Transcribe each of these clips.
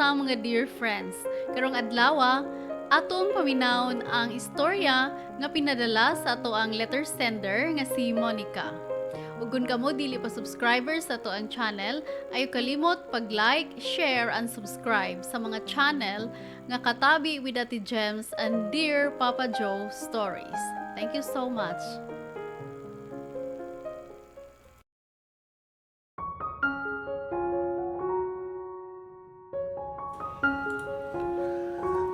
Kumusta mga dear friends? Karong adlaw, atong paminawon ang istorya nga pinadala sa ato ang letter sender nga si Monica. Ug kung kamo dili pa subscriber sa ato ang channel, ayo kalimot pag-like, share and subscribe sa mga channel nga katabi with Ate Gems and Dear Papa Joe Stories. Thank you so much.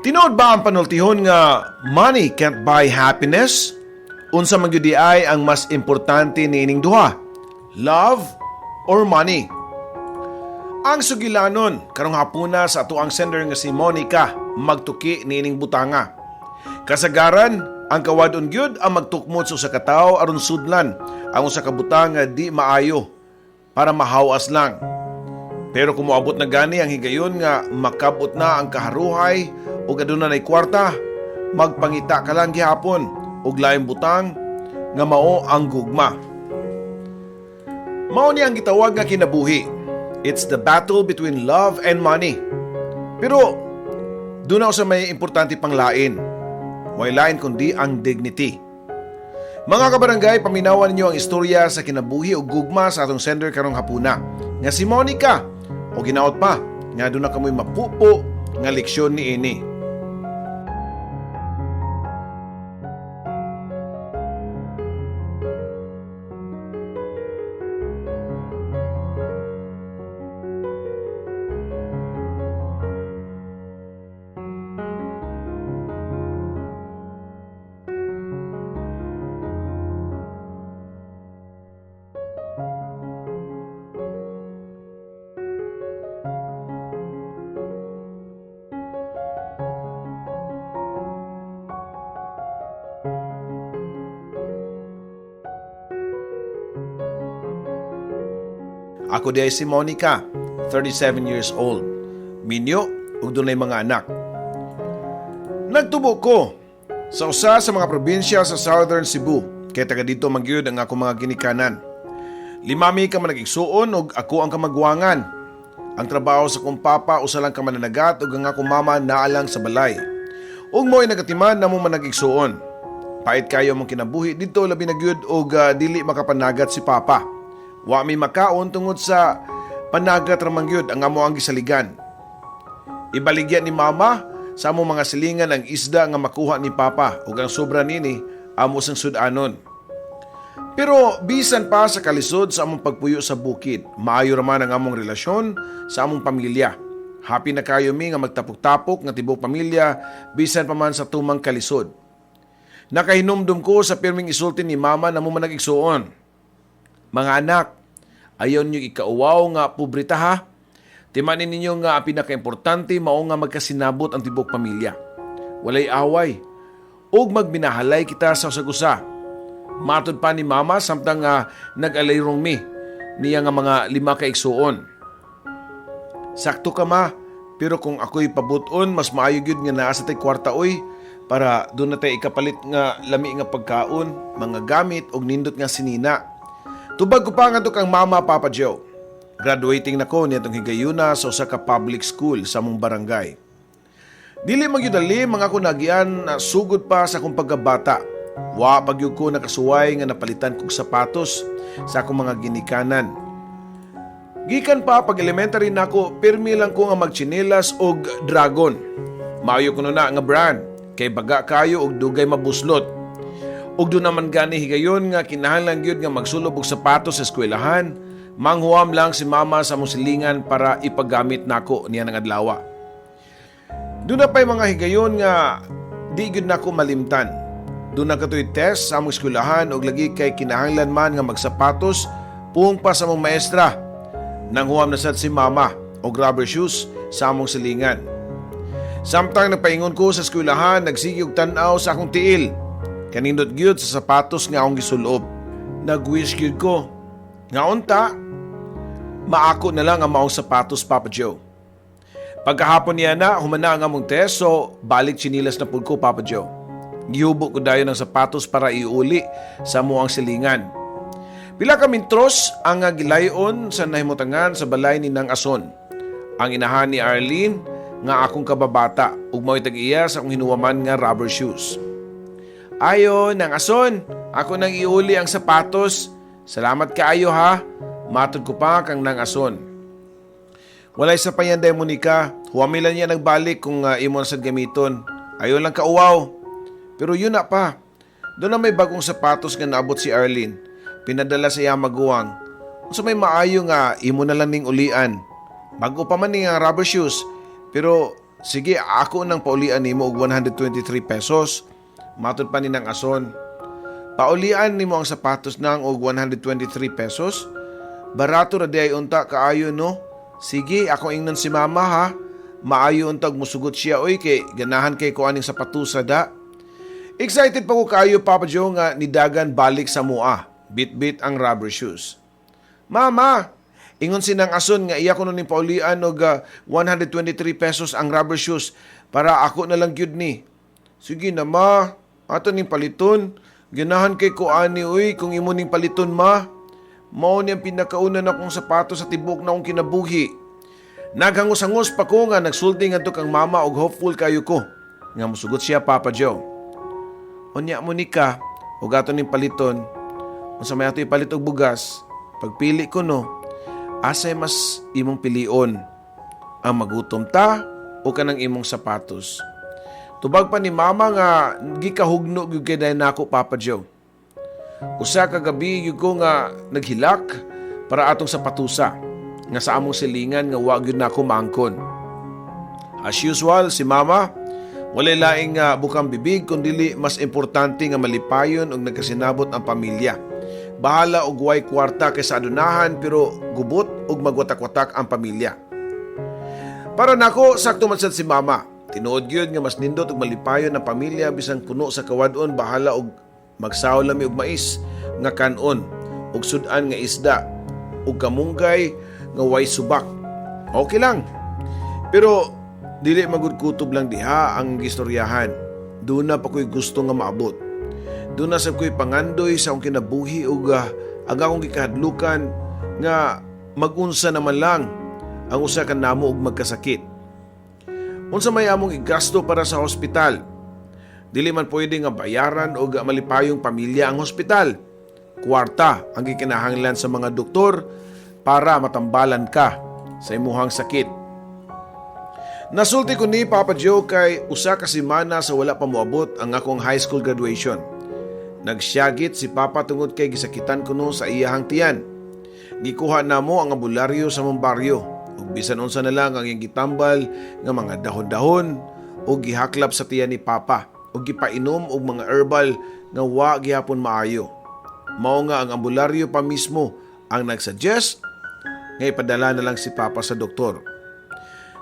Tinuod ba ang panultihon nga money can't buy happiness? Unsa man gyud ay ang mas importante niining duha? Love or money? Ang sugilanon karong hapuna sa ato ang sender nga si Monica magtuki niining butanga. Kasagaran ang kawadon gyud ang magtukmot sa usa ka tawo aron sudlan ang usa ka butang nga di maayo para mahawas lang. Pero kung moabot na gani ang higayon nga makabot na ang kaharuhay o aduna nay kwarta, magpangita ka lang gihapon og laing butang nga mao ang gugma. Mao ni ang gitawag nga kinabuhi. It's the battle between love and money. Pero doon sa may importante pang lain. May lain kundi ang dignity. Mga kabarangay, paminawan ninyo ang istorya sa kinabuhi o gugma sa atong sender karong hapuna nga si Monica o ginaot pa nga doon na kamoy mapupo nga leksyon ni ini. Ako di ay si Monica, 37 years old. Minyo, ug dunay mga anak. Nagtubo ko sa usa sa mga probinsya sa Southern Cebu, kay taga dito magyud ang ako mga ginikanan. Limami ka man nag-igsuon ug ako ang kamagwangan. Ang trabaho sa kong papa usa lang ka mananagat ug ang akong mama naa lang sa balay. Ug mo'y nagatiman na mo man nag-igsuon. Pait kayo mong kinabuhi dito labi na gyud ug dili makapanagat si papa. Wa mi makaon tungod sa panagat ramang gyud ang amo ang gisaligan. Ibaligyan ni mama sa among mga silingan ang isda nga makuha ni papa ug ang sobra nini amo sang sudanon. Pero bisan pa sa kalisod sa among pagpuyo sa bukid, maayo raman ang among relasyon sa among pamilya. Happy na kayo mi nga magtapok-tapok nga tibok pamilya bisan pa man sa tumang kalisod. Nakahinumdum ko sa pirming isulti ni mama na mo man nag-igsuon. Mga anak, ayon nyo ikauwaw nga pobrita ha. Timanin ninyo nga ang pinaka-importante mao nga magkasinabot ang tibok pamilya. Walay away. Ug magbinahalay kita sa usagusa. Matod pa ni mama samtang nag-alayrong mi niya nga mga 5 ka igsuon. Sakto ka ma, pero kung ako'y pabuton, mas maayo gyud nga naa sa tay kwarta oy para doon na tay ikapalit nga lami nga pagkaon, mga gamit og nindot nga sinina. Tubag ko pa nga to kang mama Papa Joe. Graduating na ko nitong higayuna sa usa ka public school sa mong barangay. Dili magyudali mga ko nagian sugod pa sa akong pagkabata. Wa pagyud ko nakasuway nga napalitan kog sapatos sa akong mga ginikanan. Gikan pa pag elementary nako, pirmi lang ko nga magchinelas og Dragon. Maayo ko na nga brand kay baga kayo og dugay mabuslot. Ug doon naman gani higayon nga kinahanglan gyud nga magsulob og sapatos sa eskwelahan, manghuam lang si mama sa among silingan para ipagamit nako niya ng adlaw. Doon na pa'y mga higayon nga di gyud nako malimtan. Doon na katoy test sa among eskwelahan og lagi kay kinahanglan man nga magsapatos puong pa sa among maestra. Nanghuam na sad si mama og rubber shoes sa among silingan. Samtang napaingon ko sa eskwelahan, nagsigi og tan-aw sa akong tiil. Kanindot gyud sa sapatos nga akong gisulob. Nag-wish gyud ko nga unta maako na lang ang maong sapatos Papa Joe. Pagkahapon niya na humana ang among test, so balik chinilas na pud ko Papa Joe. Gihubo ko dayon ng sapatos para iuli sa muang silingan. Pila ka mintros ang gilayon sa nahimutangan sa balay ni Nang Ason. Ang inahan ni Arlene nga akong kababata ug mao'y tag-iya sa akong hinuwaman nga rubber shoes. Ayo, nang ason, ako nang iuli ang sapatos. Salamat kaayo ha. Matod ko pa kang nang ason. Walay sa payanday Monica, huwamilan niya nagbalik kung imo na sad gamiton. Ayo lang kauwaw. Pero yun na pa. Doon na may bagong sapatos nga naabot si Arlene. Pinadala sa iya maguwang. So may maayo nga imo na lang ning ulian. Bago pa man ning rubber shoes. Pero sige, ako nang paulian nimo og 123 pesos. Matod pa ni nang ason. Paulian nimo ang sapatos nang og 123 pesos? Barato ra di ay unta kaayo no? Sige, ako ingnan si mama ha. Maayo untag musugot siya oy kay ganahan kay ko aning sapatusa da. Excited pa ko kaayo Papa Joe nga nidagan balik sa mua. Bit-bit ang rubber shoes. Mama, ingon sinang ason nga iya ko nun paulian og 123 pesos ang rubber shoes para ako na lang gyud ni. Sige na ma, ato ning paliton. Ganahan kay ko ani uy kung imo ning paliton ma. Mao ni ang pinakauna na kong sapatos sa tibok na akong kinabuhi. Naghangos-hangos pa ko nga nagsulti nga to kang mama og hopeful kayo ko. Nga musugot siya Papa Joe. Unya Monica, og ato ning paliton. Unsa may ato ipalit og bugas, pagpili ko no, asay mas imong pilion. Ang magutom ta o kanang imong sapatos. Tubag pa ni mama nga gikahugno gyud kay dayon nako Papa Joe. Usa ka gabi gyud ko nga naghilak para atong sapatusa nga sa among silingan nga wa gyud nako maangkon. As usual si mama walay laing bukang bibig kundi mas importante nga malipayon og nagkasinabot ang pamilya. Bahala og way kwarta kaysa adunahan pero gubot og magwatak-watak ang pamilya. Para nako sakto man sad si mama. Tinuod gyud nga mas nindot ug malipayon ang pamilya bisan kuno sa kawadon bahala og magsaw lami og mais nga kanon og sudan nga isda ug kamunggay nga way subak. Okay lang. Pero dili magud kutob lang diha ang gistoryahan. Doon na pa ko'y gusto nga maabot. Doon na sa ko'y pangandoy sa akong kinabuhi ug ang akong gikahadlukan nga magunsa naman lang ang usa ka namo og magkasakit. Unsa may among igasto para sa hospital? Dili man pwede nga bayaran o malipayong pamilya ang hospital. Kwarta ang gikinahanglan sa mga doktor para matambalan ka sa imuhang sakit. Nasulti ko ni Papa Joe kay usa ka semana sa wala pa moabot ang akong high school graduation. Nagsyagit si Papa tungod kay gisakitan kuno sa iyahang tiyan. Gikuha namo ang abularyo sa mong baryo. Ug bisan unsa na lang ang iyang gitambal nga mga dahon-dahon o gihaklap sa tiyan ni Papa o gipainom og mga herbal nga wa gihapon maayo. Mao nga ang ambularyo pa mismo ang nagsuggest nga ipadala na lang si Papa sa doktor.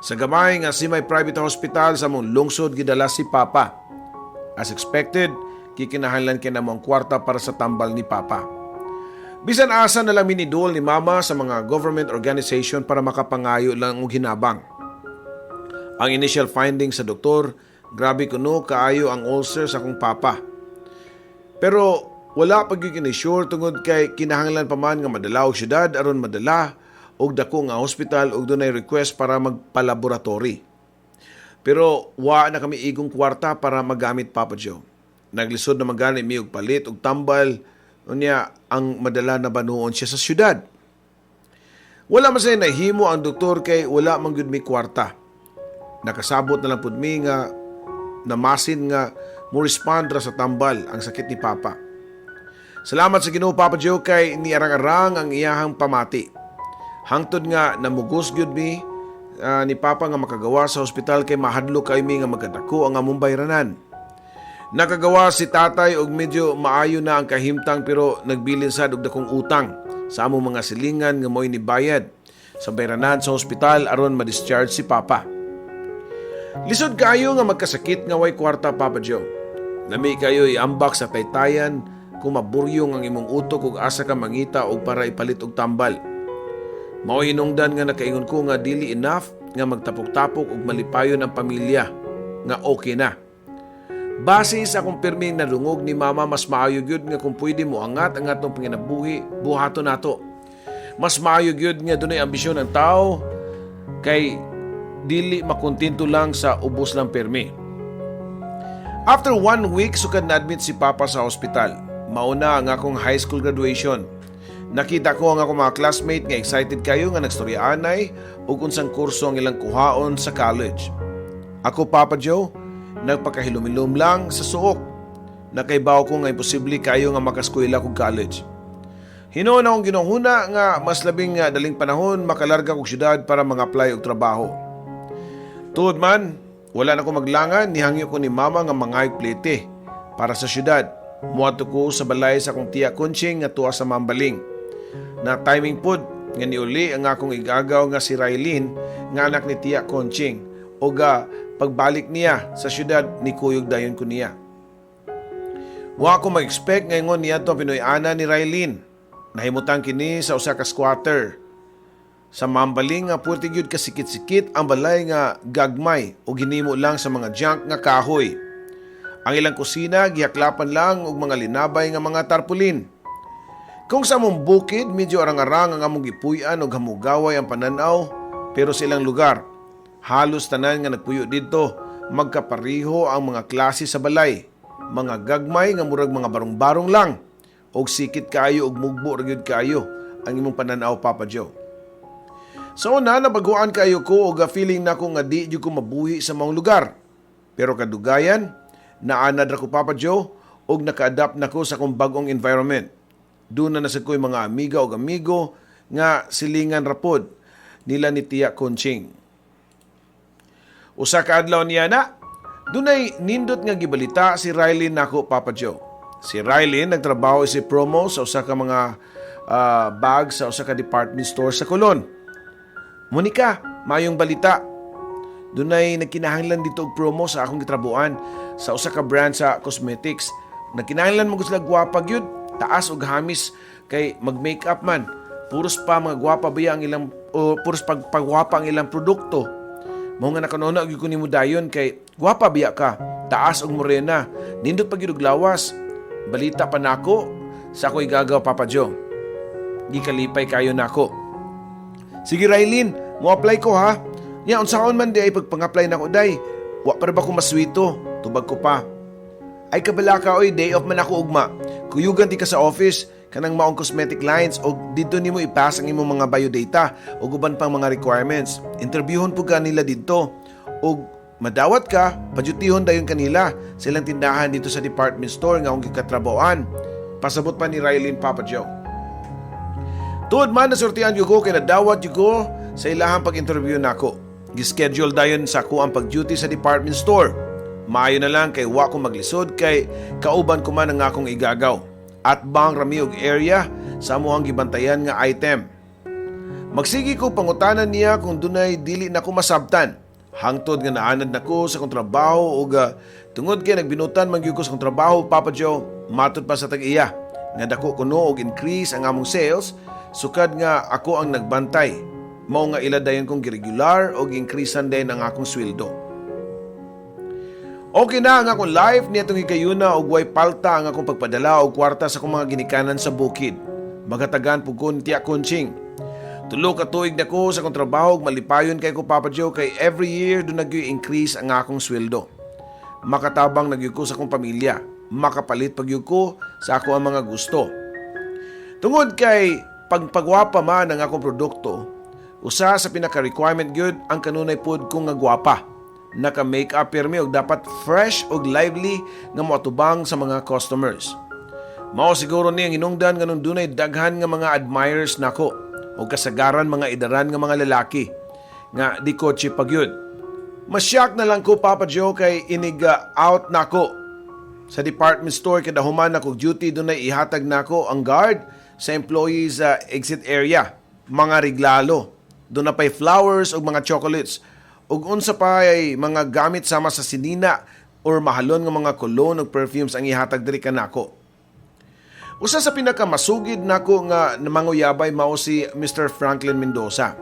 Sa gamay nga semi-private hospital sa mong lungsod gidala si Papa. As expected, kikinahanglan kay namang kwarta para sa tambal ni Papa. Bisan asa na lang minidol ni Mama sa mga government organization para makapangayo lang og hinabang. Ang initial findings sa doktor, grabe kuno kaayo ang ulcer sa akong papa. Pero wala pag sure tungod kay kinahanglan pa man nga madala og syudad aron madala og dako nga hospital og dunay request para magpalaboratory. Pero wa na kami igong kwarta para magamit Papa Joe. Naglisod na magani mi og palit og tambal unya ang madala na banuon siya sa syudad. Wala man say nahimo ang doktor kay wala man gyud mi kwarta. Nakasabot na lang pud mi nga namasin nga mo respond ra sa tambal ang sakit ni Papa. Salamat sa Ginoo Papa Joe kay niarang-arang ang iyahang pamati. Hangtod nga namugos gyud mi ni Papa nga makagawa sa ospital kay mahadlo kay mi nga magadako ang among bayranan. Nakagawa si tatay og medyo maayo na ang kahimtang pero nagbilin sad og dakong utang sa among mga silingan nga mo'y nibayad sa bayranan sa ospital aron ma-discharge si Papa. Lisod kayo nga magkasakit nga way kwarta Papa Joe. Nami kayo iambak sa taytayan kung maburyong ang imong utok ug asa ka mangita og para ipalit og tambal. Mao hinungdan nga nakaingon ko nga dili enough nga magtapok-tapok ug malipayon ang pamilya nga okay na. Base sa akong pirming nadungog ni Mama, mas maayo gyud nga kung pwede mo angat ang atong panginabuhi, buhaton nato. Mas maayo gyud nga dunay ambisyon ang tao kay dili makontinto lang sa ubos lang permi. After 1 week, sukad na-admit si Papa sa hospital. Mauna ang akong high school graduation. Nakita ko ang akong mga classmate nga excited kayo nga nagstoryaanay ug unsang kurso ang ilang kuhaon sa college. Ako, Papa Joe, nagpakahilom-hilom lang sa suok. Nakaibaw ko nga imposible kayo nga makaskwela kog college. Hinoon akong ginuhuna nga mas labing daling panahon makalarga kog syudad para mag-apply og trabaho. Tuod man, wala na ko maglangan, nihangyo ko ni mama nga mangayog plete para sa syudad. Muadto ko sa balay sa akong tiya Kunching nga tuwa sa Mambaling. Na timing pod nga niuli ang akong igagaw nga si Raylene nga anak ni tiya Kunching o pagbalik niya sa syudad ni kuyog dayon ko niya. Wa ko mag-expect ngayon niya to Pinoy-ana ni Raylene. Nahimutan kini sa usa ka squatter. Sa Mambaling nga purti gyud kasikit-sikit ang balay nga gagmay o ginimo lang sa mga junk nga kahoy. Ang ilang kusina gihaklapan lang og mga linabay nga mga tarpulin. Kung sa among bukid medyo arang-arang ang among gipuy-an og hamugaway ang pananaw, pero sa ilang lugar halos tanan nga nagpuyo didto magkapariho ang mga klase sa balay. Mga gagmay nga murag mga barong-barong lang og sikit kaayo og mugbo ra gyud kaayo ang imong pananaw, Papa Joe. So nabaguan kayo ko og feeling na ko nga di jud ko mabuhi sa maong lugar. Pero kadugayan, naanad ra ko, Papa Joe, og naka-adapt na ko sa akong bagong environment. Doon na sa ko'y mga amiga o amigo nga silingan rapod nila ni Tia Kunching. Usa ka adlaw niya na, dunay nindot nga gibalita si Riley nako, Papa Joe. Si Riley nagtrabaho si promo sa usa ka mga bag sa usa ka department store sa Colon. Monica, mayong balita. Dunay nagkinahanglan dito og promo sa akong gitrabuan sa usa ka brand sa cosmetics. Nagkinahanglan mo sila gwapa gyud, taas og hamis kay mag-makeup man. Puros pa mga gwapa ba ang ilang puros pagpagwapa ang ilang produkto. Mao nga nakanuna og gyud ko nimo dayon kay gwapa biya ka, taas og morena, nindot pa gyud og lawas. Balita pa nako sa ako'y gagaw, Papa Joe. Gikalipay kayo nako. Sige, Raylene, mo apply ko ha. Nya unsaon man di ay pagpang-apply nako day. Wa para ba ko maswito? Tubag ko pa. Ay kabala ka oy, day off man ako ugma. Kuyugan ti ka sa office kanang maong cosmetic lines og didto nimo ipas ang imong mga biodata ug uban pang mga requirements. Interviewon po ka nila didto og madawat ka, padyutihon dayon kanila sa ilang tindahan dito sa department store nga akong gikatrabahoan. Pasabot pa ni Riley, Papa Joe. Tuod man nasortihan yung ko kay nadawat yung ko sa ilahang pag-interview nako. Gischedule dayon sa ako ang pag-duty sa department store. Maayo na lang kay wa ko maglisod kay kauban ko man ang akong igagaw. At bang rami og area sa amuhang gibantayan nga item. Magsigi ko pangutanan niya kung dunay dili na ko masabtan. Hangtod nga naanad nako sa kong trabaho ug tungod kay nagbinutan man gyud ko sa kong trabaho, Papa Joe, matud pa sa tag-iya nga dako kuno og increase ang among sales sukad nga ako ang nagbantay. Mao nga ila dayon kong giregular og increasean din ang akong sweldo. Okay na ang akong life nitong higayuna og way palta ang akong pagpadala og kwarta sa akong mga ginikanan sa bukid. Magatagan pug ko ni Tia Kunching. Tulo ka tuig na ko sa akong trabaho ug malipayon kay ko, Papa Joe, kay every year do nag-increase ang akong sweldo. Makatabang nagyud ko sa akong pamilya. Makapalit pagyud ko sa ako ang mga gusto. Tungod kay pagpagwapa man ang akong produkto, usa sa pinaka-requirement gyud ang kanunay pod kong nga gwapa. Naka-makeup pirmi og dapat fresh og lively nga moatubang sa mga customers. Mao siguro ni ang hinungdan nga nung dunay daghan nga mga admirers nako o kasagaran mga idaran nga mga lalaki nga di ko pagyud. Masyak na lang ko, Papa Joe, kay iniga out nako sa department store kada human ako duty dunay ihatag nako ang guard sa employees exit area, mga reglalo. Doon na pa'y flowers o mga chocolates. Ug unsa pa ay mga gamit sama sa sinina or mahalon nga mga cologne o perfumes ang ihatag diri kanako. Usa sa pinakamasugid nako nga namanguyabay mao si Mr. Franklin Mendoza.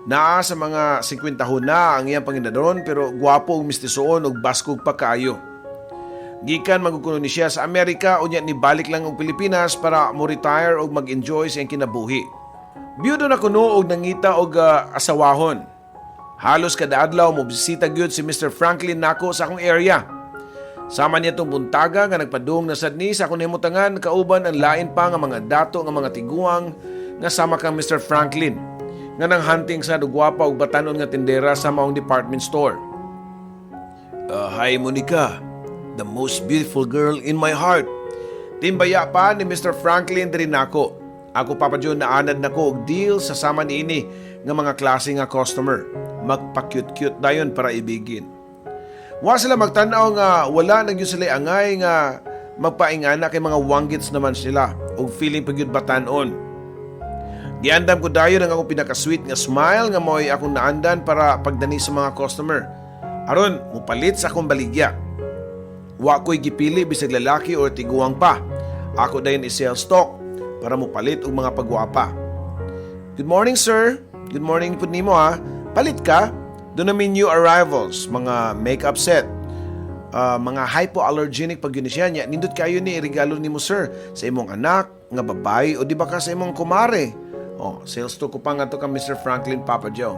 Naa sa mga 50 taon na ang iyang panginadron pero gwapo og mistisoon og baskog pa kaayo. Gikan magkukuno ni siya sa Amerika unya ni balik lang og Pilipinas para mo retire og mag-enjoy sa iyang kinabuhi. Biyudo na kuno og nangita og asawahon. Halos kada adlaw mo bisita gyud si Mr. Franklin nako sa akong area. Sama niya itong buntaga nga nagpadung na sad ni sa akong himutangan kauban ang lain pa nga mga dato nga mga tiguang nga sama kang Mr. Franklin nga nang hunting sa dugwapa ug batanon nga tindera sa maong department store. Hi Monica, the most beautiful girl in my heart. Timbaya pa ni Mr. Franklin diri nako. Ako Papa John naanad nako og deal sa sama niini nga mga klase nga customer. Magpa-cute-cute dayon para ibigin. Wa sila magtanaw nga wala na gyud sila angay nga magpaingana kay mga wanggits naman sila og feeling pagyud batanon. Giandam ko dayon ang akong pinaka-sweet nga smile nga mo'y akong naandan para pagdani sa mga customer. Aron mupalit sa akong baligya. Wa ko'y gipili bisag lalaki o tiguang pa. Ako dayon i-sell stock para mupalit og mga pagwapa. Good morning sir. Good morning po nimo ha. Palit ka? Doon namin new arrivals, mga makeup set, mga hypoallergenic pag yun siya. Nindot kayo ni regalo ni mo sir sa imong anak, nga babae o di ba ka sa imong kumare. Sales to ko pa nga to ka Mr. Franklin Papa Joe.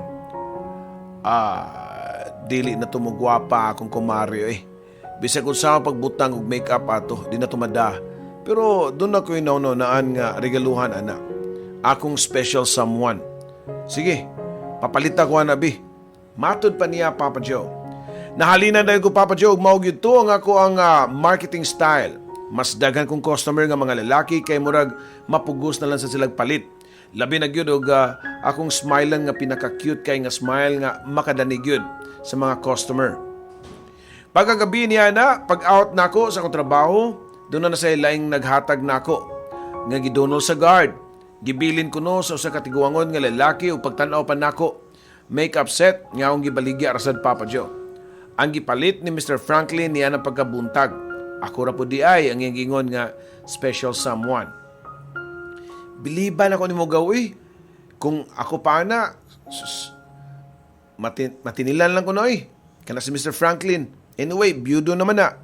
Dili na tumugwapa akong kumare Bisag kung sa pagbutang og makeup ato, di na tumada. Pero doon na ko naan nga regaluhan anak. Akong special someone. Sige, papalita ko bi. Matod pa niya Papa Joe. Nahalinan dahil ko Papa Joe, maog yun to ang ako ang marketing style. Mas daghan kong customer nga mga lalaki kay murag mapugos na lang sa silang palit. Labi na gyud og akong smile nga pinaka-cute kay nga smile nga makadanig yun sa mga customer. Pagkagabi niya na, pag-out nako sa akong trabaho, doon na sa ilaing naghatag nako. Nga gidonol sa guard. Gibilin ko no sa usa ka tiguangon nga lalaki ug pagtan-aw pa nako. Makeup set nga akong gibaligya rasad Papa Joe. Ang gipalit ni Mr. Franklin niya ng pagkabuntag. Ako ra po di ay ang gingon nga special someone. Biliban ako ni mo gawi. Kung ako pa na, matinilan lang ko na Kana si Mr. Franklin. Anyway, byudo naman na.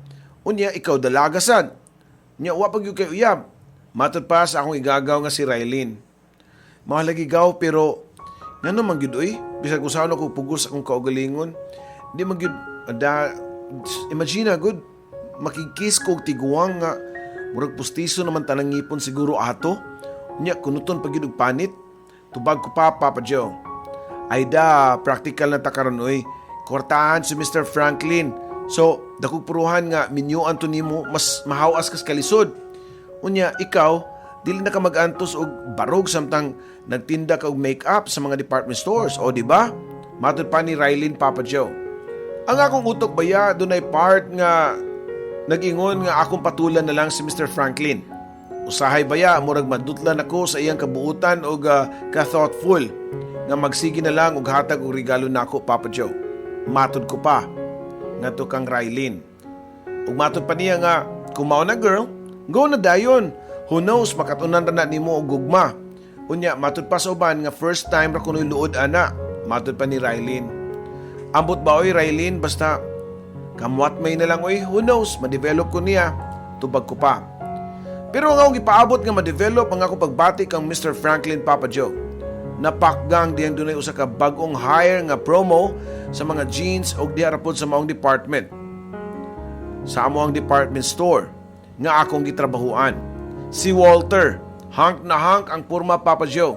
Unya, ikaw dalagasan. Nya, wapag yung kayo uyab. Matod pa sa akong igagaw nga si Raylene. Mahalagigaw pero nga naman gyud bisag usaon ako pugos akong kaugalingon. Di man gyud imagine good makikis ko og tiguang nga murag pustiso naman tanang ngipon siguro ato. Nya kunuton pag gyud og panit. Tubag ko pa Papa Joe. Ayda practical na takaron Kortahan si Mr. Franklin. So dakog puruhan nga minyuan to nimo mas mahawas kas kalisod. Unya ikaw dili na ka mag-antos og barog samtang nagtinda ka og make-up sa mga department stores, o di ba? Matod pa ni Raylene Papa Joe. Ang akong utok baya dunay part nga nag-ingon nga akong patulan na lang si Mr. Franklin. Usahay baya murag madutlan ako sa iyang kabuutan og ka-thoughtful nga magsige na lang og hatag og regalo nako Papa Joe. Matod ko pa nga to kang Raylene. Ug matod pa niya nga kung mao na girl, go na dayon. Who knows, makatunan na nimo og gugma. Unya, matud pa sa uban nga first time ra kunoy luod ana. Matud pa ni Raylene. Ambot ba Raylene, basta kamwat may na lang who knows, ma-develop ko niya. Tubag ko pa. Pero nga akong ipaabot nga ma-develop ang ako pagbati kang Mr. Franklin Papa Joe. Napakgang diyan dunay usa ka bag-ong hire nga promo sa mga jeans og diha ra pod sa maong department. Sa amo ang department store nga akong gitrabahuan. Si Walter, hank na hank ang purma Papa Joe.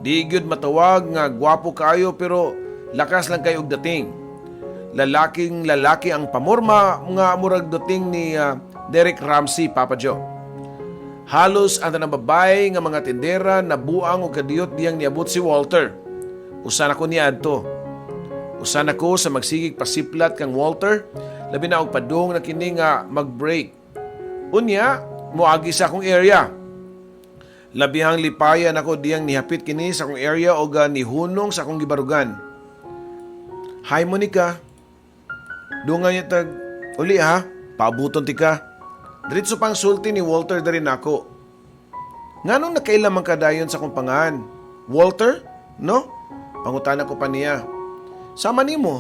Di gyud matawag nga gwapo kayo pero lakas lang kayo og dating. Lalaking lalaki ang pamorma nga murag dating ni Derek Ramsey Papa Joe. Halos ang tanang babae nga mga tindera na buang og kadiyot diyang niabot si Walter. Usan ako ni adto. Usan ako sa magsigig pasiplat kang Walter, labi na og padung na kini nga mag-break. Unya, muagi sa akong area. Labihang lipayan ako diyang nihapit kini sa akong area o nihunong sa akong gibarugan. Hi Monica. Dungan niya tag, uli ha, paabuton ti ka. Diretso pang sulti ni Walter da rin ako. Nganong nakailamang kadayon sa akong pangan? Walter? No? Pangutana ko pa niya. Sama ni mo,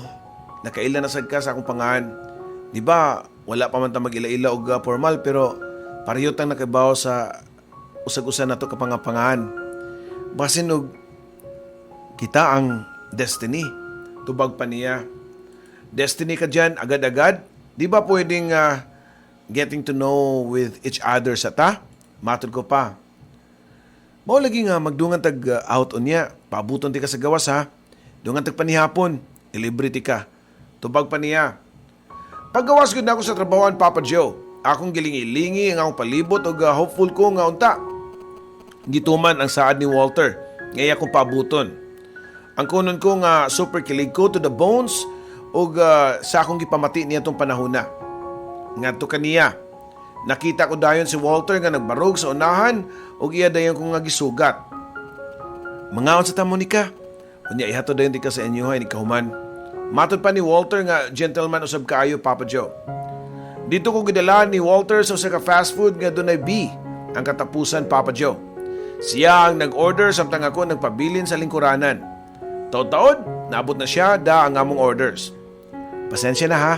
nakailan na sad ka sa akong pangan. Di ba, wala pa man ta mag-ila-ila og formal pero pariyotang nakabaw sa usag-usa na to kapangapangan. Basin og kita ang destiny. Tubag pa niya. Destiny ka dyan, agad-agad. Di ba pwedeng getting to know with each other sa ta? Matod ko pa. Mao lagi nga magdungan tag out on niya. Pabuton ti ka sa gawas ha. Dungan tag panihapon. Ilibre ti ka. Tubag pa niya. Paggawas gud na ako sa trabahoan, Papa Joe. Akong gilingi-lingi ang akong palibot o hopeful ko nga unta. Gituman ang saad ni Walter. Ngaya akong pabuton. Ang kunon ko nga super kilig ko to the bones o sa akong gipamati niya itong panahon na. Ngadto kaniya. Nakita ko dayon si Walter nga nagbarog sa unahan o iya dayon ko nga gisugat. Mangaon sa ta, Monica. Unya ihato dayon di ka sa inyo hay ni kahuman. Matod pa ni Walter nga gentleman usab kaayo, Papa Joe. Dito ko gidala ni Walter sa usa ka fast food nga dunay B ang katapusan, Papa Joe. Siya ang nag-order samtang ako nagpabilin sa lingkuranan. Taod-taod, naabot na siya da ang among orders. Pasensya na ha,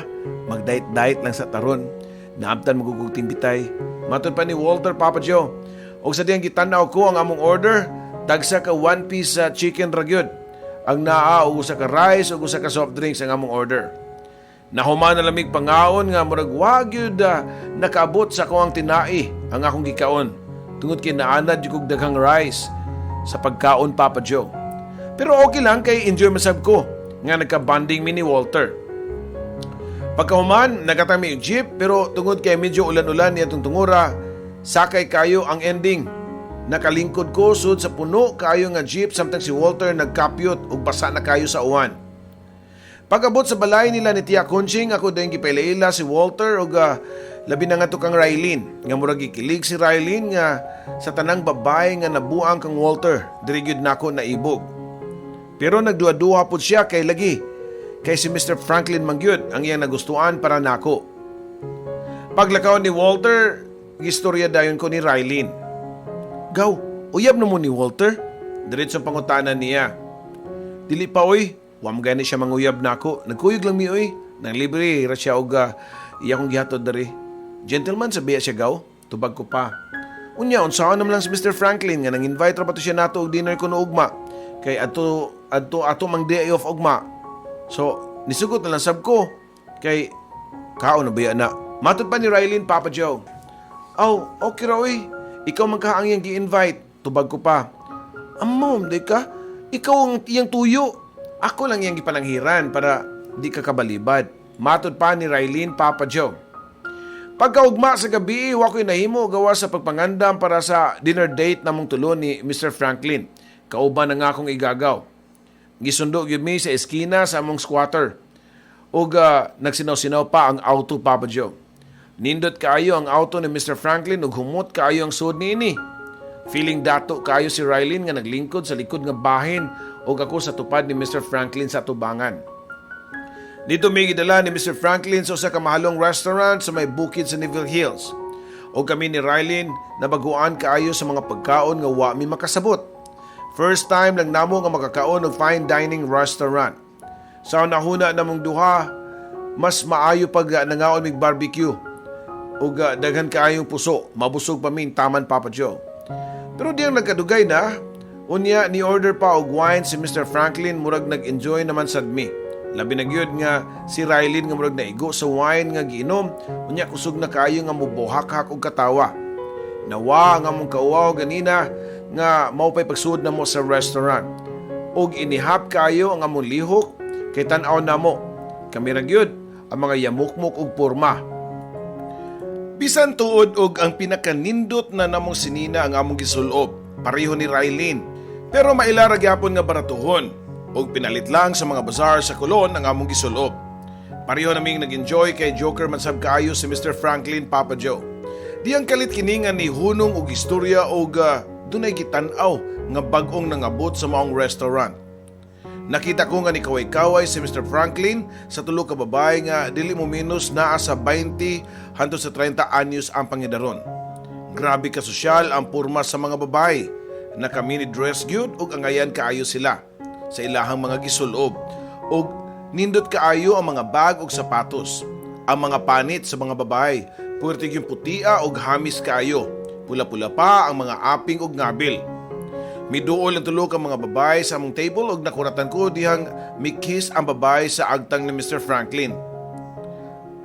mag-diet-diet lang sa taron. Naabtan magugugting bitay. Matod pa ni Walter, Papa Joe. O sa diyang gitanaw ko ang among order, dagsa ka one-piece chicken ragyod. Ang naa o usa ka rice o usa ka soft drinks ang among order. Nahuman na lamig pangaon nga murag wagyud nakaabot sa akong tinai ang akong gikaon. Tungod kay naanad yung daghang rice sa pagkaon, Papa Joe. Pero okay lang kay enjoy masab ko nga nagka-bonding mi ni Walter. Pagkahuman, nagatami yung jeep pero tungod kay medyo ulan-ulan niya itong tungura, sakay kayo ang ending. Nakalingkod ko sud sa puno kayo nga jeep samtang si Walter nagkapyot ug basa na kayo sa uwan. Pag-abot sa balay nila ni Tia Conching, ako din gipailaila si Walter ug labi na nga to kang Rylene. Nga murag gikilig si Rylene nga sa tanang babae nga nabuang kang Walter, diri gyud nako naibog. Pero nagduha-duha pud siya kay lagi. Kay si Mr. Franklin mangyud ang iyang nagustuhan para nako. Paglakaw ni Walter, gistorya dayon ko ni Rylene. Gaw, uyab na mo ni Walter? Diretsong pangutanan niya. Dili pa oy, wam gani siya manguyab nako. Nagkuyog lang mi oy. Nang libre ra siya og iya kong gihatod diri. Gentleman sabiya siya gaw, tubag ko pa. Unya unsaon naman lang si Mr. Franklin nga nang invite ra pa to siya nato og dinner kuno ugma. Kay ato mang day off ugma. So, nisugot na lang sab ko. Kay, kaon na baya na. Matod pa ni Rylene, Papa Joe. Oh, okay raw eh. Ikaw man ka ang iyang gi-invite. Tubag ko pa. Amom, di ka? Ikaw ang iyang tuyo. Ako lang iyang gipananghiran para di ka kabalibad. Matod pa ni Rylene, Papa Joe. Pagkaugma sa gabi, wako'y nahimo gawa sa pagpangandam para sa dinner date namong tulo ni Mr. Franklin. Kauban na nga akong igagaw. Gisundo gyud mi sa eskina sa among squatter. Ug nagsinaw-sinaw pa ang auto, Papa Joe. Nindot kaayo ang auto ni Mr. Franklin ug humot kaayo ang sud niini. Feeling dato kaayo si Rylene nga naglingkod sa likod nga bahin ug ako sa tupad ni Mr. Franklin sa tubangan. Dito may gidala ni Mr. Franklin sa usa ka mahalong restaurant sa may bukid sa Neville Hills. O kami ni Rylene nabaguan kaayo sa mga pagkaon nga wa mi makasabot. First time lang namo nga makakaon og fine dining restaurant. Sa nahuna namong duha, mas maayo pag nangaon mig barbecue. Ug daghan kaayong puso, mabusog pa min taman, Papa Joe. Pero diyang nagkadugay na, unya ni order pa og wine si Mr. Franklin, murag nag-enjoy naman sad mi. Labi na gyud nga si Rylene nga murag naigo sa wine nga giinom, unya kusog na kaayo nga mubuhak-hak og katawa. Nawa nga mong kauaw ganina nga maupay pagsud na mo sa restaurant. Og inihap kayo ang among lihok kay tan-aw na mo. Kami ra gyud ang mga yamukmok og porma. Bisan tuod og ang pinakanindot na namong sinina ang among gisulob, pareho ni Rylene. Pero mailara gyapon nga baratuhon og pinalit lang sa mga bazaar sa Colon ang among gisulob. Pareho naming nag-enjoy kay joker man sab kaayo si Mr. Franklin, Papa Joe. Di ang kalit kini nga ni hunong og istorya og dunay gitan-aw nga bag-ong nangabot sa maong restaurant. Nakita ko nga ni kaway-kaway si Mr. Franklin sa tulo ka babae nga dili mo minus naa sa 20 hangtod sa 30 anyos ang pangidaron. Grabe ka sosyal ang porma sa mga babae. Naka-mini dress gyud ug angayan kaayo sila sa ilahang mga gisulob ug nindot kaayo ang mga bag ug sapatos. Ang mga panit sa mga babae puwerte yung putia ug hamis kaayo. Pula-pula pa ang mga aping ug ngabil. Miduol ang tulo ka mga babae sa among table ug nakuratan ko dihang mi-kiss ang babae sa agtang ni Mr. Franklin.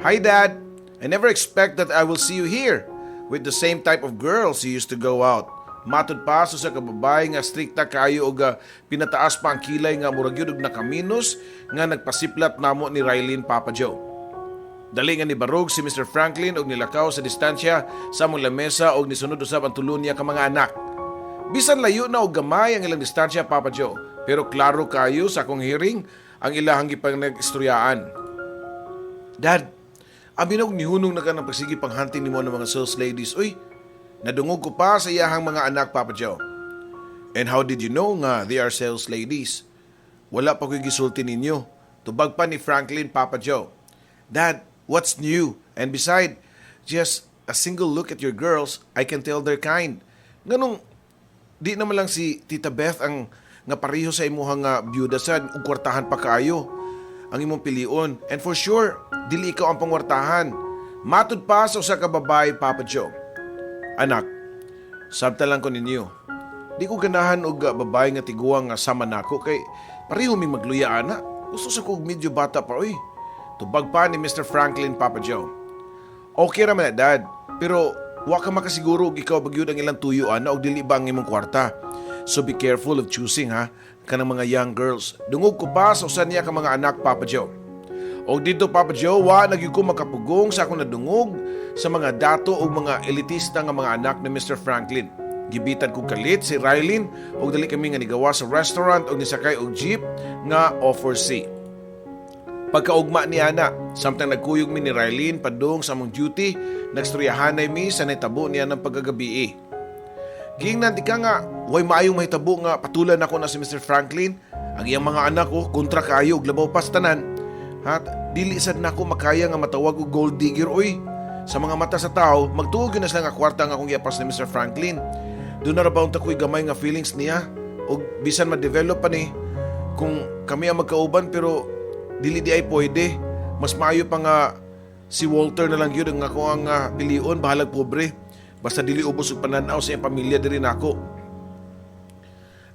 Hi Dad, I never expect that I will see you here with the same type of girls you used to go out. Matud pa sa ka babae nga strikta kayo og pinataas pa ang kilay nga murag yun og nakaminos nga nagpasiplat namo ni Rylene Papa Joe. Dali nga ni barog si Mr. Franklin og nilakaw sa distansya sa among lamesa og nisunod usab ang tulo niya ka mga anak. Bisan layo na og gamay ang ilang distansya Papa Joe, pero klaro kayo sa akong hearing ang ilahang gipang nag-istoryaan. Dad, abinog nihunong na ka ng pagsigi panghunting ni mo ng mga sales ladies. Uy, nadungog ko pa sa iyahang mga anak Papa Joe. And how did you know nga they are sales ladies? Wala pa ko'y gisulti ninyo. Tubag pa ni Franklin Papa Joe. Dad, what's new? And beside, just a single look at your girls, I can tell they're kind. Ganong, di naman lang si Tita Beth ang nga pareho sa imuhang byuda sad ug kwartahan pa kaayo ang imong pilion. And for sure, dili ikaw ang pangwartahan. Matud pa sa usa ka babae Papa Joe. Anak, sabtalan ko ninyo. Di ko ganahan og babae nga tiguang nga sama nako kay pareho mi magluya ana. Gusto sa kog medyo bata pa oy. Tubag pa ni Mr. Franklin Papa Joe. Okay ra man Dad, pero wa ka makasiguro og ikaw bagyud ang ilang tuyo ana og dili ba ang imong kwarta. So be careful of choosing ha kanang mga young girls. Dungog ko pa sa usan niya ka mga anak Papa Joe. Og dito Papa Joe, wa nagyud ko makapugong sa akong nadungog sa mga dato o mga elitista nga mga anak ni Mr. Franklin. Gibitan ko kalit si Rylene og dali kami nga nigawa sa restaurant og nisakay og jeep nga offer C. Pagkaugma ni ana, samtang nagkuyog mi ni Rylene padung sa among duty, nagstoryahanay mi sa naitabo niya ng pagkagabi. Giingnan di ka nga, way maayong mahitabo nga patulan ako na si Mr. Franklin. Ang iyang mga anak ko, kontra kayo og labaw pas tanan. At dili sad nako makaya nga matawag og gold digger oy. Sa mga mata sa tao, magtuog yun na sila nga kwarta nga akong iapas ni Mr. Franklin. Doon na rabaw tako'y gamay nga feelings niya. O bisan ma-develop pa ni. Kung kami ang magkauban pero dili di ay pwede. Mas maayo pa nga si Walter na lang yun ang ako ang pilion, bahalag pobre. Basta dili ubos og pananaw sa iyang pamilya diri nako.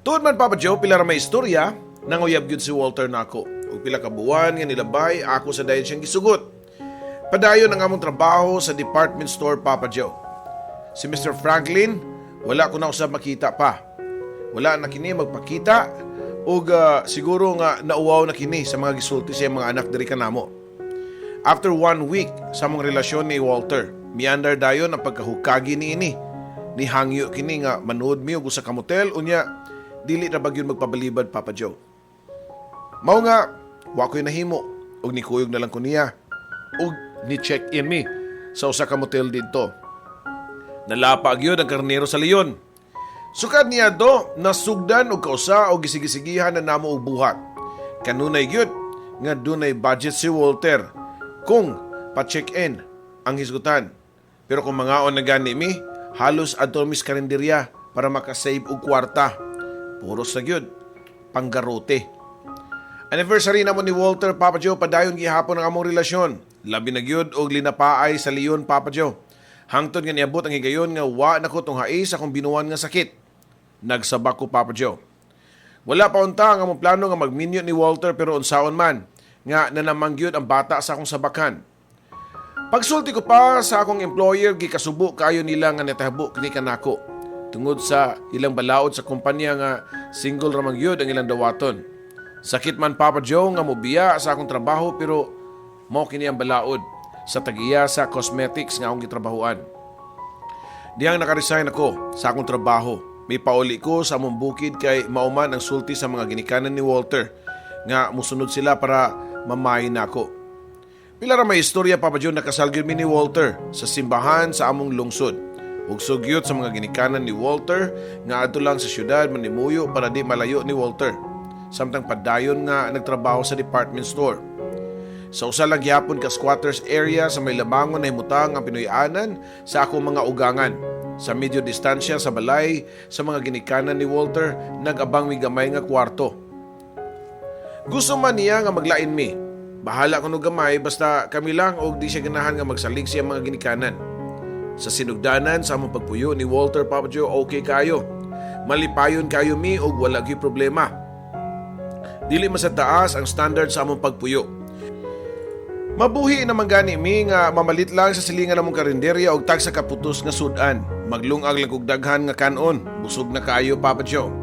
Tuod man Papa Joe, pila ra may istorya, nanguyab gyud si Walter nako. Ug pila ka buwan nga nilabay, ako sa dayon siyang gisugot. Padayon ang among trabaho sa department store Papa Joe. Si Mr. Franklin, wala ko na usab makita pa. Wala na kini magpakita ug siguro nga nauwaw na kini sa mga gisulti sa mga anak diri kanamo. After 1 week sa among relasyon ni Walter, miandar dayon ang pagkahukagi niini. Nihangyo kini nga manood mi og usa ka motel unya dili ra bagyon magpabalibad Papa Joe. Mao nga wa ko'y nahimo og nikuyog na lang ko niya. Og ni check in mi sa usa ka motel didto. Nalapag yun ang karnero sa leon. Sukad niya do, nasugdan og kausa og gisigisigihan na namo og buhat. Kanunay gyud nga dunay budget si Walter kung pa-check-in ang hisgutan. Pero kung mangaon na gani mi, halos adto mis karinderya para makasave og kwarta. Puros na gyud panggarote. Anniversary namo ni Walter Papa Joe, padayon gihapon ang among relasyon. Labi na gyud og linapaay sa leon Papa Joe. Hangtod nga niabot ang higayon nga wa na ko tong hais akong binuwan nga sakit. Nagsabak ko Papa Joe. Wala pa unta ang among plano nga magminyo ni Walter pero unsaon man nga nanamangyod ang bata sa akong sabakan. Pagsulti ko pa sa akong employer, gikasubo kayo nila nga natahabo kini kanako. Tungod sa ilang balaod sa kumpanya nga single ra mangyod ang ilang dawaton. Sakit man Papa Joe nga mobiya sa akong trabaho pero mao kini ang balaod sa tagiya sa cosmetics nga akong gitrabahuan. Diyang nakaresign ako sa akong trabaho. May pauli ko sa among bukid kay mauman ang sulti sa mga ginikanan ni Walter nga musunod sila para mamayin nako. Pila ra may istorya Papa Joe nakasal gyud mi ni Walter sa simbahan sa among lungsod. Ug sugyot sa mga ginikanan ni Walter nga adto lang sa syudad manimuyo para di malayo ni Walter. Samtang padayon nga nagtrabaho sa department store. Sa usa lang gyapon ka squatters area sa may labangon na himutang ang Pinoyanan sa akong mga ugangan. Sa medyo distansya sa balay sa mga ginikanan ni Walter, nag-abang mi gamay nga kwarto. Gusto man niya nga maglain mi. Bahala ko no gamay basta kami lang og di siya ganahan nga magsalig siya mga ginikanan. Sa sinugdanan sa among pagpuyo ni Walter Papa Joe, okay kayo. Malipayon kayo mi og wala gyud problema. Dili man sa taas ang standard sa among pagpuyo. Mabuhi naman gani mi nga mamalit lang sa silingan namong karinderya og tag sa kaputos nga sudan. Maglungag lang kog daghan nga kanon. Busog na kaayo, Papa Joe.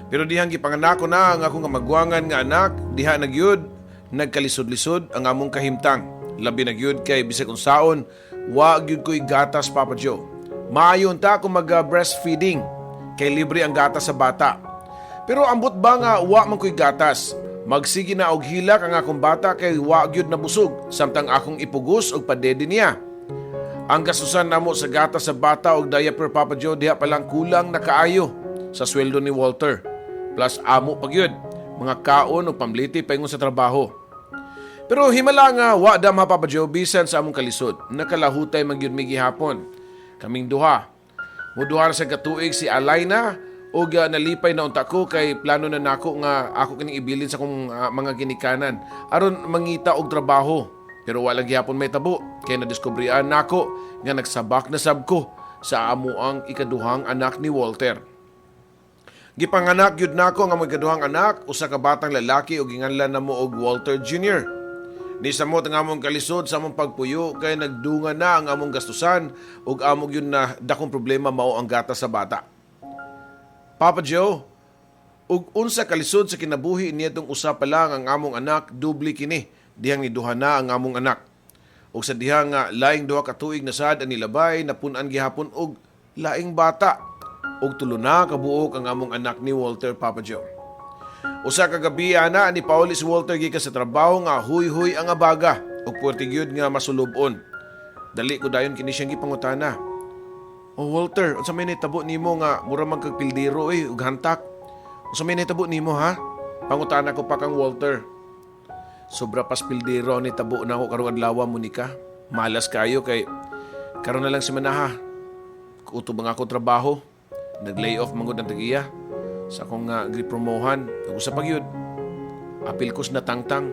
Pero dihang gipanganak ko na ang akong kamagwangan nga anak, diha na gyud nagkalisod-lisod ang among kahimtang. Labi na gyud kay bisag unsaon, wa gyud ko'y gatas, Papa Joe. Maayon ta kung mag-breastfeeding kay libre ang gatas sa bata. Pero ambot ba nga wa man ko'y gatas? Magsige na og hilak ang akong bata kay wa gyud nabusog samtang akong ipugos og padede niya. Ang gasusan namo sa gatas sa bata og diaper, Papa Joe, diha pa lang kulang na kaayo sa sweldo ni Walter. Plus amo pa gyud mga kaon o pamliti paingon sa trabaho. Pero himala nga wa dam ha, Papa Joe, bisan sa among kalisod. Nakalahutay man gyud mi gihapon. Kaming duha. Muduha na sa katuig si Alayna o nalipay na unta ko kay plano na nako nga ako kining ibilin sa kong mga ginikanan aron mangita og trabaho. Pero wala gihapon may tabo kay nadiskubrian nako nga nagsabak na sab ko sa amo ang ikaduhang anak ni Walter. Gipanganak gyud nako nga mga ikaduhang anak, usa ka batang lalaki ug ginganlan namo og Walter Jr. Ni samot ang among kalisod sa among pagpuyo kay nagdunga na ang among gastusan ug among yun na dakong problema mao ang gatas sa bata. Papa Joe, ug unsa kalisod sa kinabuhi niyadtong usa pa lang ang among anak, dubli kini dihang niduha na ang among anak. Ug sa dihang laing duha ka tuig na sad ang nilabay napun-an gihapon og laing bata. Ug tulo na kabuok ang among anak ni Walter, Papa Joe. Usa ka gabi ana ni Pauli si Walter gikan sa trabaho nga huy-huy ang abaga ug puwerte gyud nga masulubon. Dali ko dayon kini siyang gipangutana. "Oh Walter, unsa may nitabo nimo nga mura man kag pildero ug hantak? Unsa may nitabo nimo ha?" Pangutana ko pa kang Walter. "Sobra pas pildero ni tabo na ako karong adlaw, Monica. Malas kayo kay karon na lang si manaha. Kutob ang ako trabaho. Nag-lay off mangod ang tagiya. Sa akong gipromohan, nag-usa pa gyud. Apil ko na tangtang.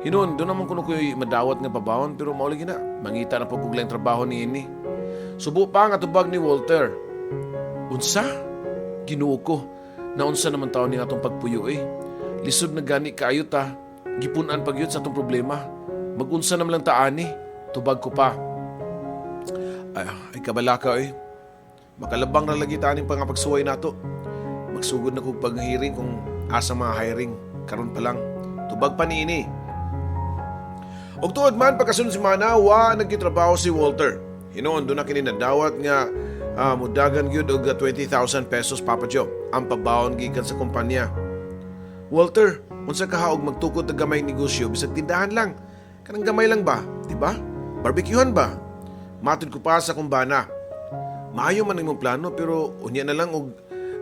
Hinon, doon naman kuno ko'y madawat nga babawon pero mauli na. Mangita na pagkuglang trabaho ni ini. Subo pa nga tubag ni Walter. Unsa? Ginuo ko. Naunsa naman taon ni atong pagpuyo eh. Lisod na gani kaayo ta. Gipunan pag yun sa atong problema. Magunsa naman lang taani. Tubag ko pa. Ay kabalaka eh. Makalabang na lagi taaning pangapagsuway nato. Magsugod na kong pag-hiring kung asa mga hiring. Karon pa lang. Tubag pa ni ini. Og tuod man pagkasunod si Mana, wa nagkitrabaho si Walter. Hinoon doon na kini nadawat nga mudagan gyud og 20,000 pesos, Papa Joe. Ang pabaon gikan sa kumpanya. Walter, unsa ka haog magtukod og gamay negosyo bisag tindahan lang. Kanang gamay lang ba, di ba? Barbecuehan ba? Matud ko pa sa kumbana. Maayo man imong plano pero unya na lang og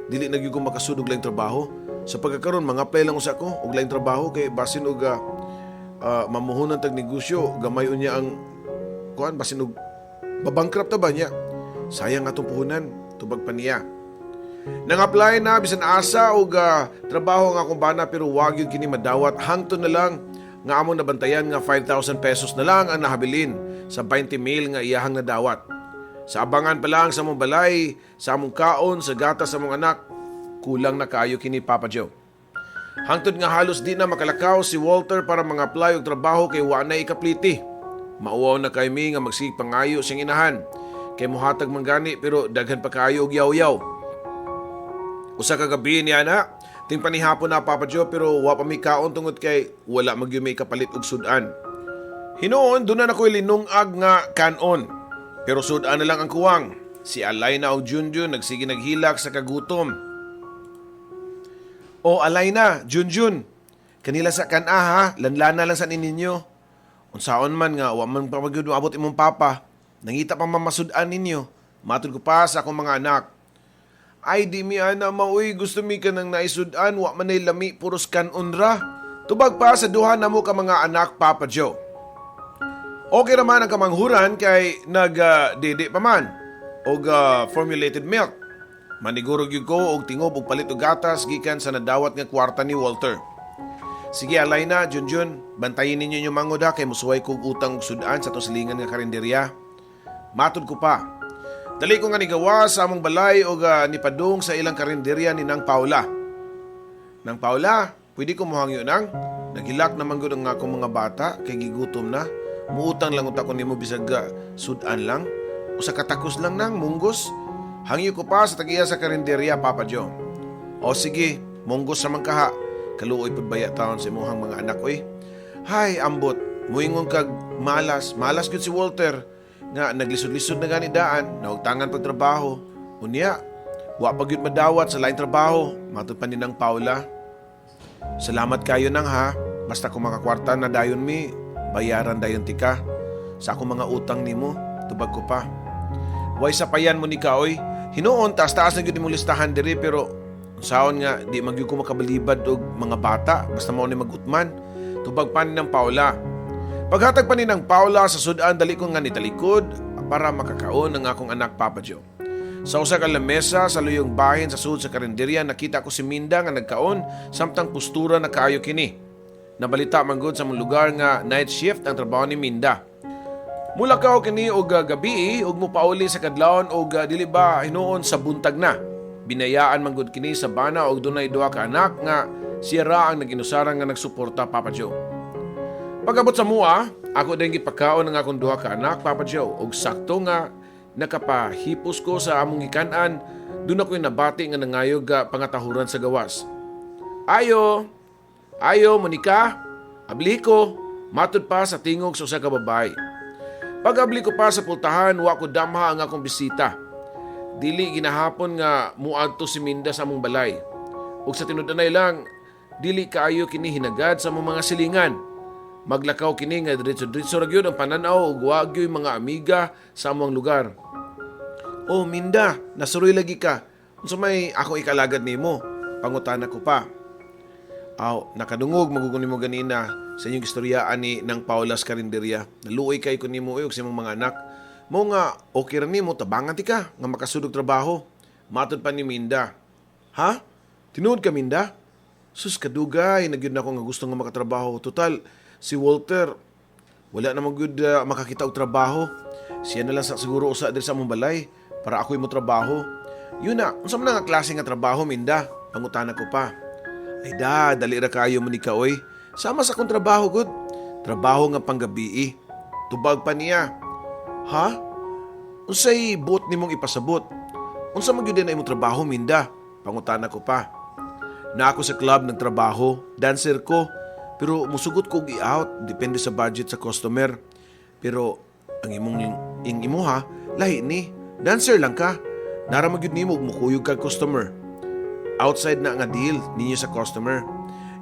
dili na gyud ko makasud og laing trabaho. Sa pagkakaron mga apply lang usa ko og laing trabaho kay basin og mamuhunan tag negosyo, gamay unya ang kuan basin og babangkrap ta ba niya. Sayang atong puhunan, tubag pa niya. Nang-apply na bisan asa og trabaho nga kumbana pero wa gyud kini madawat hangtod na lang nga among nabantayan nga 5,000 pesos na lang ang nahabilin sa 20,000 nga iyahang nadawat. Sa abangan pa lang sa among balay, sa among kaon, sa gatas sa among anak, kulang na kaayo kini, Papa Joe. Hangtod nga halos di na makalakaw si Walter para mga-apply og trabaho kay wa na ikapliti. Mauwaw na kay mi nga magsig pangayo siyang inahan. Kay muhatag manggani pero daghan pa kaayo og yaw-yaw. Usa ka gabi niya na, ting panihapon na, Papa Joe, pero wa pa mi kaon tungod kay wala magyumi kapalit og sudan. Hinoon, doon na nakoy linungag nga kanon. Pero sudan na lang ang kuwang. Si Alayna o Junjun nagsige naghilak sa kagutom. "O Alayna, Junjun, kanila sa ha, lanlana lang sa ninyo. Unsaon man nga, wa man pa magyud abot imong papa. Nangita pa mamasudan ninyo. Matud ko pa sa akong mga anak. Ay di mi ana mauy, gusto mi ka nang naisudan, wa man ay lami, puros kanon ra. Tubag pa sa duha na mo ka mga anak, Papa Joe. Okay naman ang kamanghuran kay nag-dede pa man og formulated milk. Manigurog yun ko og tingob og palit og gatas gikan sa nadawat nga kwarta ni Walter. Sige Alayna, Junjun, bantayin ninyo yung mangoda kay musuway kog utang og sudan sa to silingan nga karinderya. Matud ko pa. Dali ko nga nigawa sa among balay o nipadung sa ilang karinderya ni Nang Paula. Nang Paula, pwede ko mohangyo nang? Naghilak naman gud ang akong mga bata kay gigutom na. Muutang lang unta ko nimo bisag sudan lang. O sa katakos lang nang munggos. Hangyo ko pa sa tagiya sa karinderya, Papa Joe. O sige, munggos naman kaha. Kaluoy pud baya taon sa imuhang mga anak oy. Hay, ambot, muingon kag malas. Malas gud si Walter. Nga naglisod-lisod na gani daan, naugtangan pag trabaho. Unya, wa pa gyud madawat sa lain trabaho, matud pa ni Nang Paula. Salamat kayo nang ha, basta kung makakwarta na dayon mi, bayaran dayon tika. Sa akong mga utang nimo, tubag ko pa. Way sa payan mo ni kaoy, hinuon taas-taas na gyud imong listahan diri pero saon nga di magyud ko makabalibad og mga bata basta mao ni magutman. Tubag pa ni Nang Paula. Paghatag pa ni Nang Paula sa sudan, dali ko nga nitalikod para makakaon ang akong anak, Papa Joe. Sa usa ka lamesa sa luyong bahin sa sud sa karinderya, nakita ko si Minda nga nagkaon samtang postura na kaayo kini. Nabalita man gud sa mong lugar nga night shift ang trabaho ni Minda. Mula kao kini og gabi og mopauli sa kadlawon og dili ba hinuon sa buntag na. Binayaan man gud kini sa bana og dunay duha ka anak nga siya ra ang naginusara nga nagsuporta, Papa Joe. Pagabot sa mua, ako din gipakaon ng akong duha ka anak, Papa Joe, og sakto nga nakapahipos ko sa among gikanan, doon ako'y nabati nga nangayog pangatahuran sa gawas. Ayo, Monica, abli ko, matud pa sa tingog sa usa ka babae. Pag abli ko pa sa pultahan, wa ko damha ang akong bisita. Dili ginahapon nga muadto si Minda sa among balay. Ug sa tinud-anay lang, dili kaayo kini hinagad sa among mga silingan. Maglakaw kini nga diretso-diretso ra gyud ang pananaw ug wa gyud mga amiga sa among lugar. Oh, Minda, nasuroy lagi ka. Unsa may ako ikalagad nimo? Pangutana ko pa. Aw, nakadungog magugun nimo ganina sa inyong istoryaan ni Nang Paula sa karinderya. Naluoy kay ko nimo ug sa imong mga anak. Mo nga okay ra nimo tabangan ti ka nga makasudog trabaho. Matud pa ni Minda. Ha? Tinuod ka, Minda? Sus kadugay, nagyud na ako nga gusto nga makatrabaho. Total, si Walter, wala namang good makakita og trabaho. Siya na lang siguro usa diri sa among balay para ako'y mo trabaho. Yun na, unsa man nga klase nga trabaho, Minda? Pangutana ko pa. Ay dali ra kayo mo ni kaoy. Sama sa akong trabaho, good. Trabaho nga panggabi. Tubag pa niya. Ha? Unsay buot nimong ipasabot? Unsa man gyud na imong trabaho, Minda? Pangutana ko pa. Na ako sa club nagtrabaho, dancer ko. Pero musugot ko i-out, depende sa budget sa customer. Pero ang imo ha, lahi ni, dancer lang ka. Naramagyud nimo ug mukuyog kag customer. Outside na nga deal ninyo sa customer.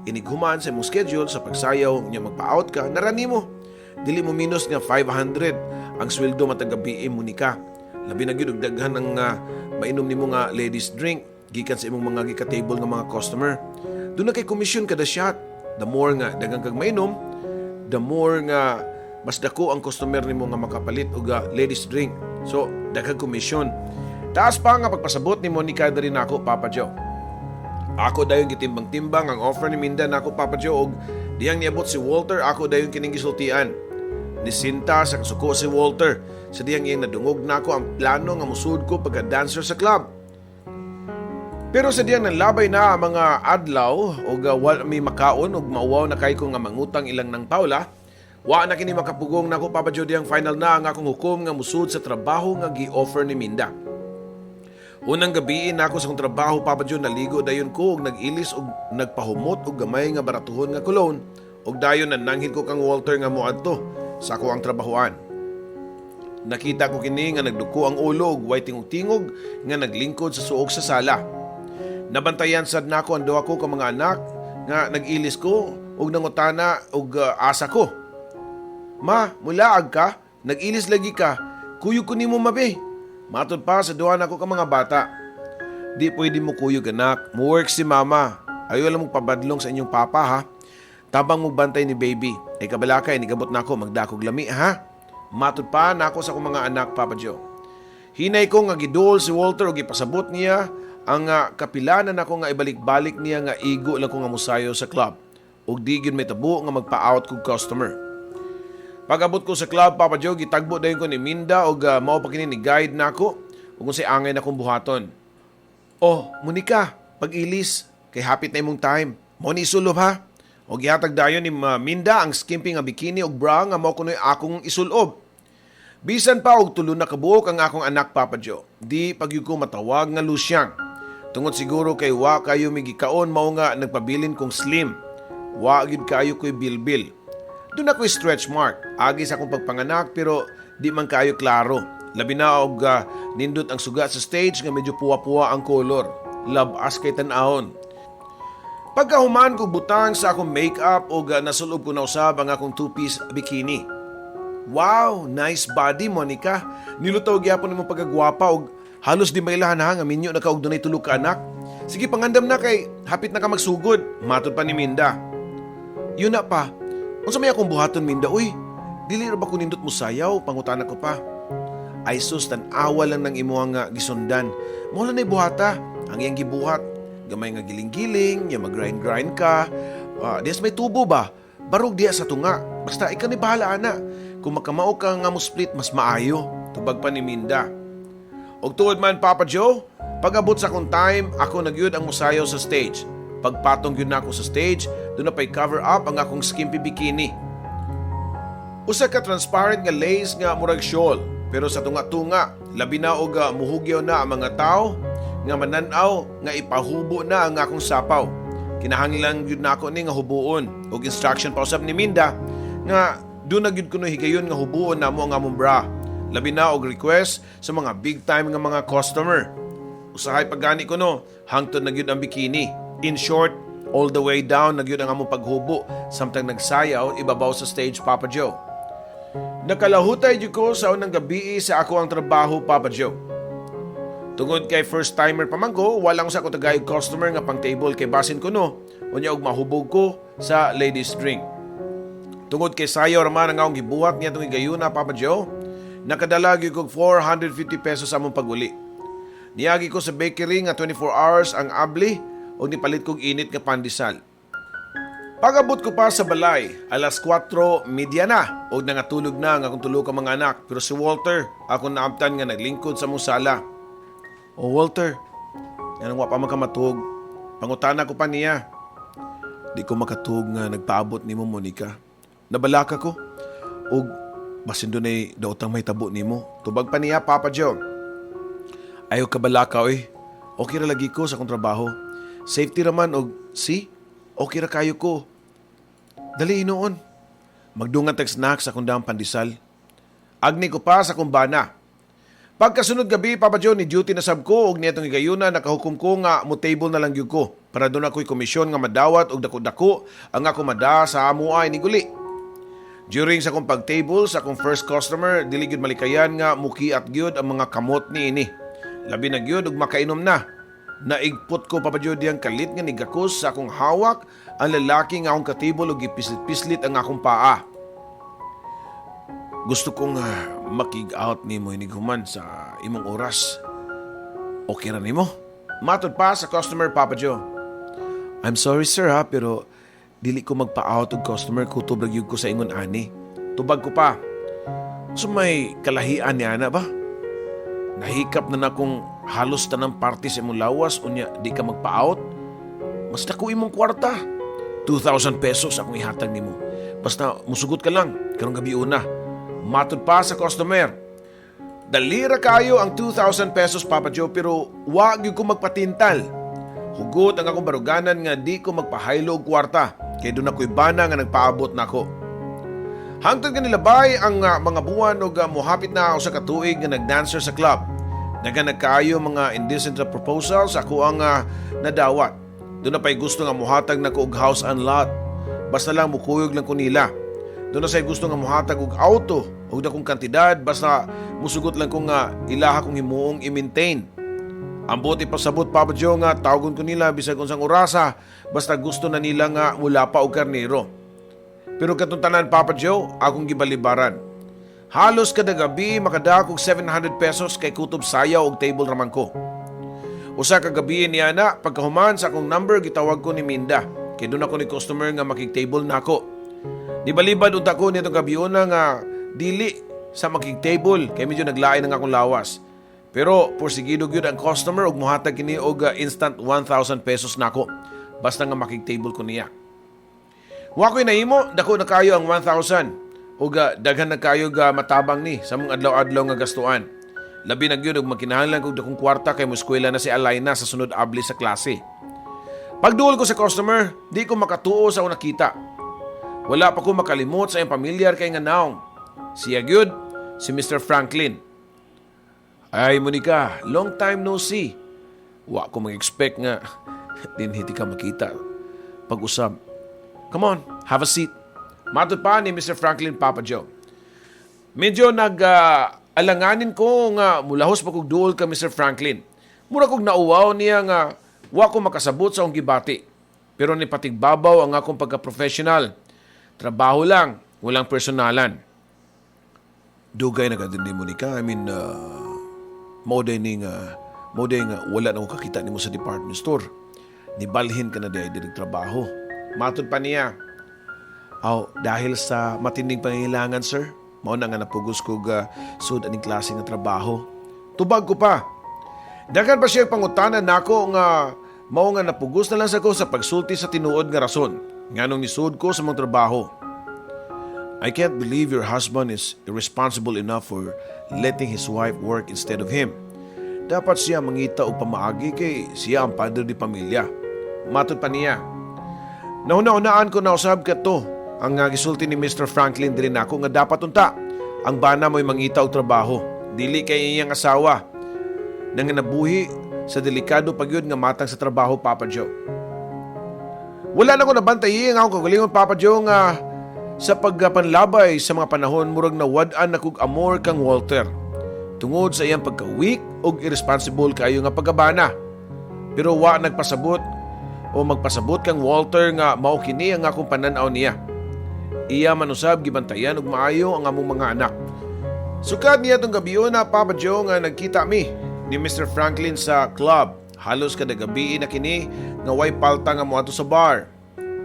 Inighuman sa imong schedule sa pagsayaw niya magpa-out ka, narani mo. Dili mo minus nga 500 ang sweldo matag gabi mo ni ka. Labi na gyud og daghan ang mainom nimo nga ladies drink gikan sa imong mga gika-table nga mga customer. Doon na kay commission kada shot. The more nga dagang kag mainom, the more nga mas dako ang customer nimo nga makapalit og ladies drink. So, daghang commission. Taas pa nga pagpasabot ni Monica diri nako, Papa Joe. Ako dayon gitimbang-timbang ang offer ni Minda nako, Papa Joe, og diyang niabot si Walter, ako dayon kining gisultian. Nisinta sa kasuko si Walter. Sa diyang iyang nadungog nako ang plano nga musud ko pagka-dancer sa club. Pero sa diyang nanlabay na ang mga adlaw o wala may makaon o mauwaw na kay ko nga mangutang ilang Nang Paula, wa na kini makapugong nako, Papa Joe, diyang final na ang akong hukom nga musud sa trabaho nga gi-offer ni Minda. Unang gabi na ako sa akong trabaho, Papa Joe, naligo dayon ko og nag-ilis og nagpahumot og gamay nga baratuhon nga cologne og dayon nananghid ko kang Walter nga moadto sa ako ang trabahoan. Nakita ko kini nga nagduko ang ulo og way tingog-tingog nga naglingkod sa suog sa sala. Nabantayan sad nako ang duha ko ka mga anak nga nag-ilis ko og nangutana og asa ko. Ma, mulaag ka? Nag-ilis lagi ka? Kuyog ko nimo mabe. Matod pa sa duha nako ka mga bata. Di pwede mo kuyog, anak. Mo-work si mama. Ayaw lang mong pabadlong sa inyong papa, ha? Tabang mo bantay ni baby. Ay kabalakay, nigabot nako magdakog lami, ha? Matod pa nako sa akong mga anak, Papa Joe. Hinay ko nga gidol si Walter og ipasabot niya ang kapilanan ako nga ibalik-balik niya nga igo lang ko nga musayo sa club. Og di gyud may tabo nga magpa-out kog customer. Pag-abot ko sa club, Papa Joe, gitagbo dayon ko ni Minda og mao pa kini ni guide nako. ug unsay angay na kong buhaton. Oh, Monica, pag-ilis, kay hapit na imong time. Mo ni isulob ha. O gihatag dayon ni Minda ang skimpy nga bikini ug bra nga mao kunoy akong isulob. Bisan pa og tulo na kabuok ang akong anak, Papa Joe. Di pagyud ko matawag nga Lucian. Tungod siguro kay wa kayo migikaon mao nga nagpabilin kong slim. Wa gyud kayo ko'y bilbil. Doon ako'y stretch mark. Agi sa akong pagpanganak pero di man kayo klaro. Labi na og nindot ang suga sa stage nga medyo puwa-puwa ang kolor. Labas kay tan-ahon. Pagkahuman ko butang sa akong makeup o nasulob ko na usab ang akong two-piece bikini. Wow, nice body, Monica. Nilutaw gyapon imong pagkagwapa og halos di mailahan ha nga minyo na kaog dunay tulo ka anak. Sige pangandam na kay hapit na ka magsugod. Matod pa ni Minda. Yun na pa. Unsa may akong buhaton, Minda? Uy, dili ra ba ko nindot mo sayaw? Pangutana ko pa. Ay sus, tan-awa lang ng imuhang gisundan. Mula na'y buhata. Ang iyang gibuhat. Gamay nga giling-giling, yung mag-grind-grind ka. Diyas may tubo ba? Barog diya sa tunga. Basta ikaw ni bahala, ana. Kung makamao ka nga mo split, mas maayo. Tubag pa ni Minda. Og tuod man, Papa Joe, pag-abot sa akong time, ako nagyud ang musayaw sa stage. Pagpatong yun na ako sa stage, doon na pa'y cover up ang akong skimpy bikini. Usa ka transparent nga lace nga murag shawl. Pero sa tunga-tunga, labi na og muhugyaw na ang mga tao nga mananaw nga ipahubo na ang akong sapaw. Kinahanglan gyud nako ni nga hubuon og instruction pa usab ni Minda nga do na gyud kuno higayon nga hubuon namo ang among bra. Labi na og request sa mga big time nga mga customer. Usahay pagani kuno hangtod na gyud ang bikini. In short, all the way down na gyud ang among paghubo samtang nagsayaw ibabaw sa stage, Papa Joe. Nakalahutay gyud ko sa unang gabi sa ako ang trabaho, Papa Joe. Tungod kay first timer pa man ko, walang sa ko tagayog customer nga pang table kay basin ko no. Unya og mahubog ko sa ladies drink. Tungod kay sayaw raman ang akong gibuhat niya tong gayuna, Papa Joe. Nakadala gyud ko 450 pesos among paguli. Niagi ko sa bakery nga 24 hours ang abli o nipalit kong init nga pandesal. Pag-abot ko pa sa balay, alas 4:30 na o nangatulog na ang akong tulo ka mga anak. Pero si Walter, ako naamtan nga naglingkod sa mong sala. O Walter, yan ang wapa makamatug. Pangutana ko pa niya. Di ko makatug nga nagpaabot ni mo, Monica. Nabalaka ko. O basin doon ay daotang may tabo ni mo. Tubag pa niya, Papa Joe. Ayaw ka balaka, oy. Okay ra lagi ko sa akong trabaho. Safety raman og okay ra kayo ko. Dali inoon. Magdungan tag snack sa kundang pandesal. Agni ko pa sa kumbana. Pagkasunod gabi, Papa Joe, ni duty na sab ko og nitong igayuna nakahukom ko nga mo table na lang gyud ko para doon ako'y komisyon nga madawat og dako-dako ang ako mada sa amuay ni Guli. During sa akong pag-table sa akong first customer, dili gyud malikayan nga mukiat gyud ang mga kamot ni ini. Labi na gyud og makainom na. Naigpot ko, Papa Joe, diyang kalit nga nigakos sa akong hawak ang lalaki nga akong katibol og gipislit-pislit ang akong paa. Gusto kong makig-out ni mo iniguman sa imong oras. Okay ra nimo? Matod pa sa customer, Papa Joe. I'm sorry sir pero dili ko magpa-out og customer ko tubag yug ko sa ingon ani. Tubag ko pa. So may kalahian niya na ba? Nahikap na kung halos tanang party sa imong lawas unya di ka magpa-out. Mas dako imong kwarta. 2,000 pesos akong ihatag nimo. Basta musugot ka lang karong gabi una. Matod pa sa customer. Dalira kayo ang 2,000 pesos, Papa Joe, pero wag yung ko magpatintal. Hugot ang akong baruganan nga di ko magpahaylo og kwarta. Kaya doon ako'y bana nga nagpaabot na ako. Hangtod nga nilabay ang mga buwan o muhapit na ako sa katuig nga nagdancer sa club. Nagkaayo mga indecent proposals ako ang nadawat. Doon na pa'y gusto nga muhatag na ko og house and lot. Basta lang mukuyog lang ko nila. Doon na sa'y gusto nga muhatag og auto o dakong kantidad basta musugot lang ko nga ilaha kong himuong i-maintain. Ang buti pasabot, Papa Joe, nga tawagon ko nila bisag unsang orasa basta gusto na nila nga mula pa og karnero. Pero katong tanan, Papa Joe, akong gibalibaran. Halos kada gabi makadakog 700 pesos kay kutob sayaw og table raman ko. Usa ka gabi niya na pagkahuman sa akong number gitawag ko ni Minda. Kay doon ako ni customer nga makig-table na ako. Nibalibad unta ko nitong gabi una nga dili sa makig-table kay medyo naglain ang akong lawas. Pero porsigido gyud ang customer ug mohatag kini og instant 1,000 pesos nako basta nga makig-table ko niya. Wa ko'y nahimo, dako na kayo ang 1,000 ug daghan na kayo matabang ni sa mong adlaw-adlaw nga gastuan. Labi na gyud og makinahanglan kog dakong kwarta kay mo eskwela na si Alaina sa sunod abli sa klase. Pagduol ko sa customer, di ko makatuo sa una kita. Wala pa ko makalimot sa iyang pamilyar kay nga naong. Siya gyud si Mr. Franklin. Ay, Monica, long time no see. Wa ko mag-expect nga din hindi ka makita. Pag-usap. Come on, have a seat. Matod pa ni Mr. Franklin Papa Joe. Medyo alanganin ko nga mulahos pa kog duol ka Mr. Franklin. Mura kog nauwaw niya nga wa ko makasabot sa akong gibati. Pero ni patigbabaw ang akong pagka-professional. Trabaho lang, walang personalan. Dugay na gadin ni Monica. I mean, Mauday nga wala na akong kakita ni mo sa department store. Nibalhin ka na dahil trabaho. Matod pa niya. Dahil sa matinding pangangailangan, sir, mao na nga napugos ko sud aning klase nga trabaho. Tubag ko pa. Daghan pa siya pangutanan nako nga mao nga napugos na lang sa ko sa pagsulti sa tinuod nga rason nganong nisud ko sa mong trabaho. I can't believe your husband is irresponsible enough for letting his wife work instead of him. Dapat siya mangita o pamaagi kay siya ang padre di pamilya. Matod pa niya. Nauna-unaan ko na usab ka to. Ang gisulti ni Mr. Franklin din ako nga dapat unta. Ang bana mo'y mangita og trabaho. Dili kay iyang asawa. Nang nabuhi sa delikado pagyud nga matang sa trabaho, Papa Joe. Wala na ko nabantayi ang akong kagalingon, Papa Joe, nga sa pagpanlabay sa mga panahon murag nawad-an na kog amor kang Walter. Tungod sa iyang pagka-weak o irresponsible kayo nga pagkabana. Pero wa nagpasabot o magpasabot kang Walter nga mao kini ang akong pananaw niya. Iya manusab gibantayan og maayo ang among mga anak. Sukad niya tong gabiyon na Papa Joe nga nagkita mi ni Mr. Franklin sa club. Halos kada gabi na kini nga way palta nga moadto sa bar.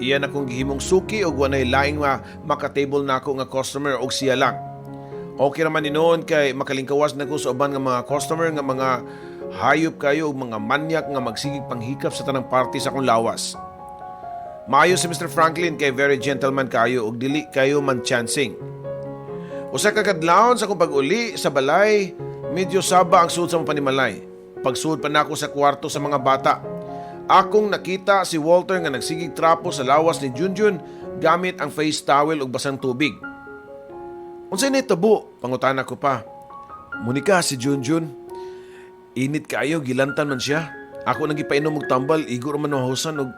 Iya na kong gihimong suki og wanay laing maka-table nako nga customer og siya lang. Okay naman ni noon kay makalingkawas na ko sa uban nga mga customer nga mga hayop kayo og mga manyak nga magsigig panghikap sa tanang party sa akong lawas. Maayo si Mr. Franklin kay very gentleman kayo og dili kayo man-chancing. Usa ka kadlawon sa akong pag-uli sa balay, medyo saba ang suod sa mga panimalay. Pagsuod pa nako sa kwarto sa mga bata. Akong nakita si Walter nga nagsigig trapo sa lawas ni Junjun gamit ang face towel ug basang tubig. Unsay nitabo? Pangutana ko pa. Monica, si Junjun. Init kayo, gilantan man siya. Ako nang gipainom og tambal, igo ra man mahusan og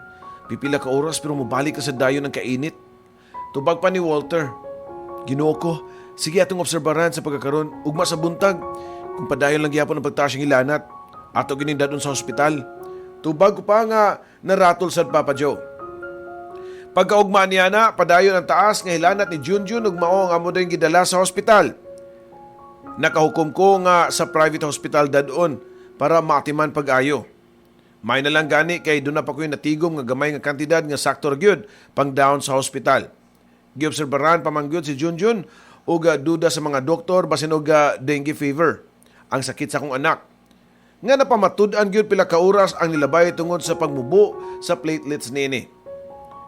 pipila ka oras pero mobalik ka sa dayon ng kainit. Tubag pa ni Walter. Ginoo ko, sige atong obserbaran sa pagkakaroon ugma sa buntag. Kung padayon lang gyapon ang pagtaas ng ilanat, ato ginindadon sa ospital. Tubag ko pa nga naratol sad Papa Joe. Pagkaugma niya na, padayon ang taas nga hilanat ni Junjun ug mao nga amo din gidala sa ospital. Nakahukom ko nga sa private hospital dadon para maatiman pag-ayo. May na lang gani kay doon na pa ko'y natigom nga gamay nga kantidad nga saktor gyud pang down sa hospital. Giobserbaran pa man gyud si Junjun ug duda sa mga doktor basin og dengue fever, ang sakit sa akong anak. Nga napamatud-an gyud pila ka oras ang nilabay tungod sa pagmubo sa platelets nini.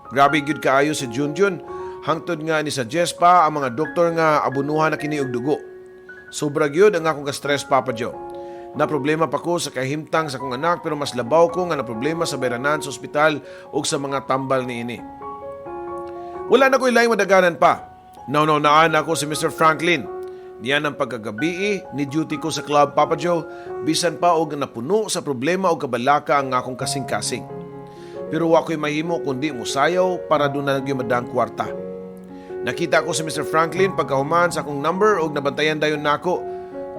Grabe gyud kaayo si Junjun, hangtod nga ni suggest pa ang mga doktor nga abunuhan na kini og dugo. Sobra gyud ang akong ka-stress, Papa Joe. Na problema pa ko sa kahimtang sa akong anak pero mas labaw ko nga na problema sa bayranan sa ospital ug sa mga tambal niini. Wala na ko'y laing madaganan pa. Naunaan ako si Mr. Franklin. Niyan ang pagkagabi ni duty ko sa club, Papa Joe, bisan pa og napuno sa problema o kabalaka ang akong kasing-kasing. Pero wa ko'y mahimo kundi musayaw para doon na nagyumadang kwarta. Nakita ko si Mr. Franklin pagkahuman sa akong number og nabantayan dayon nako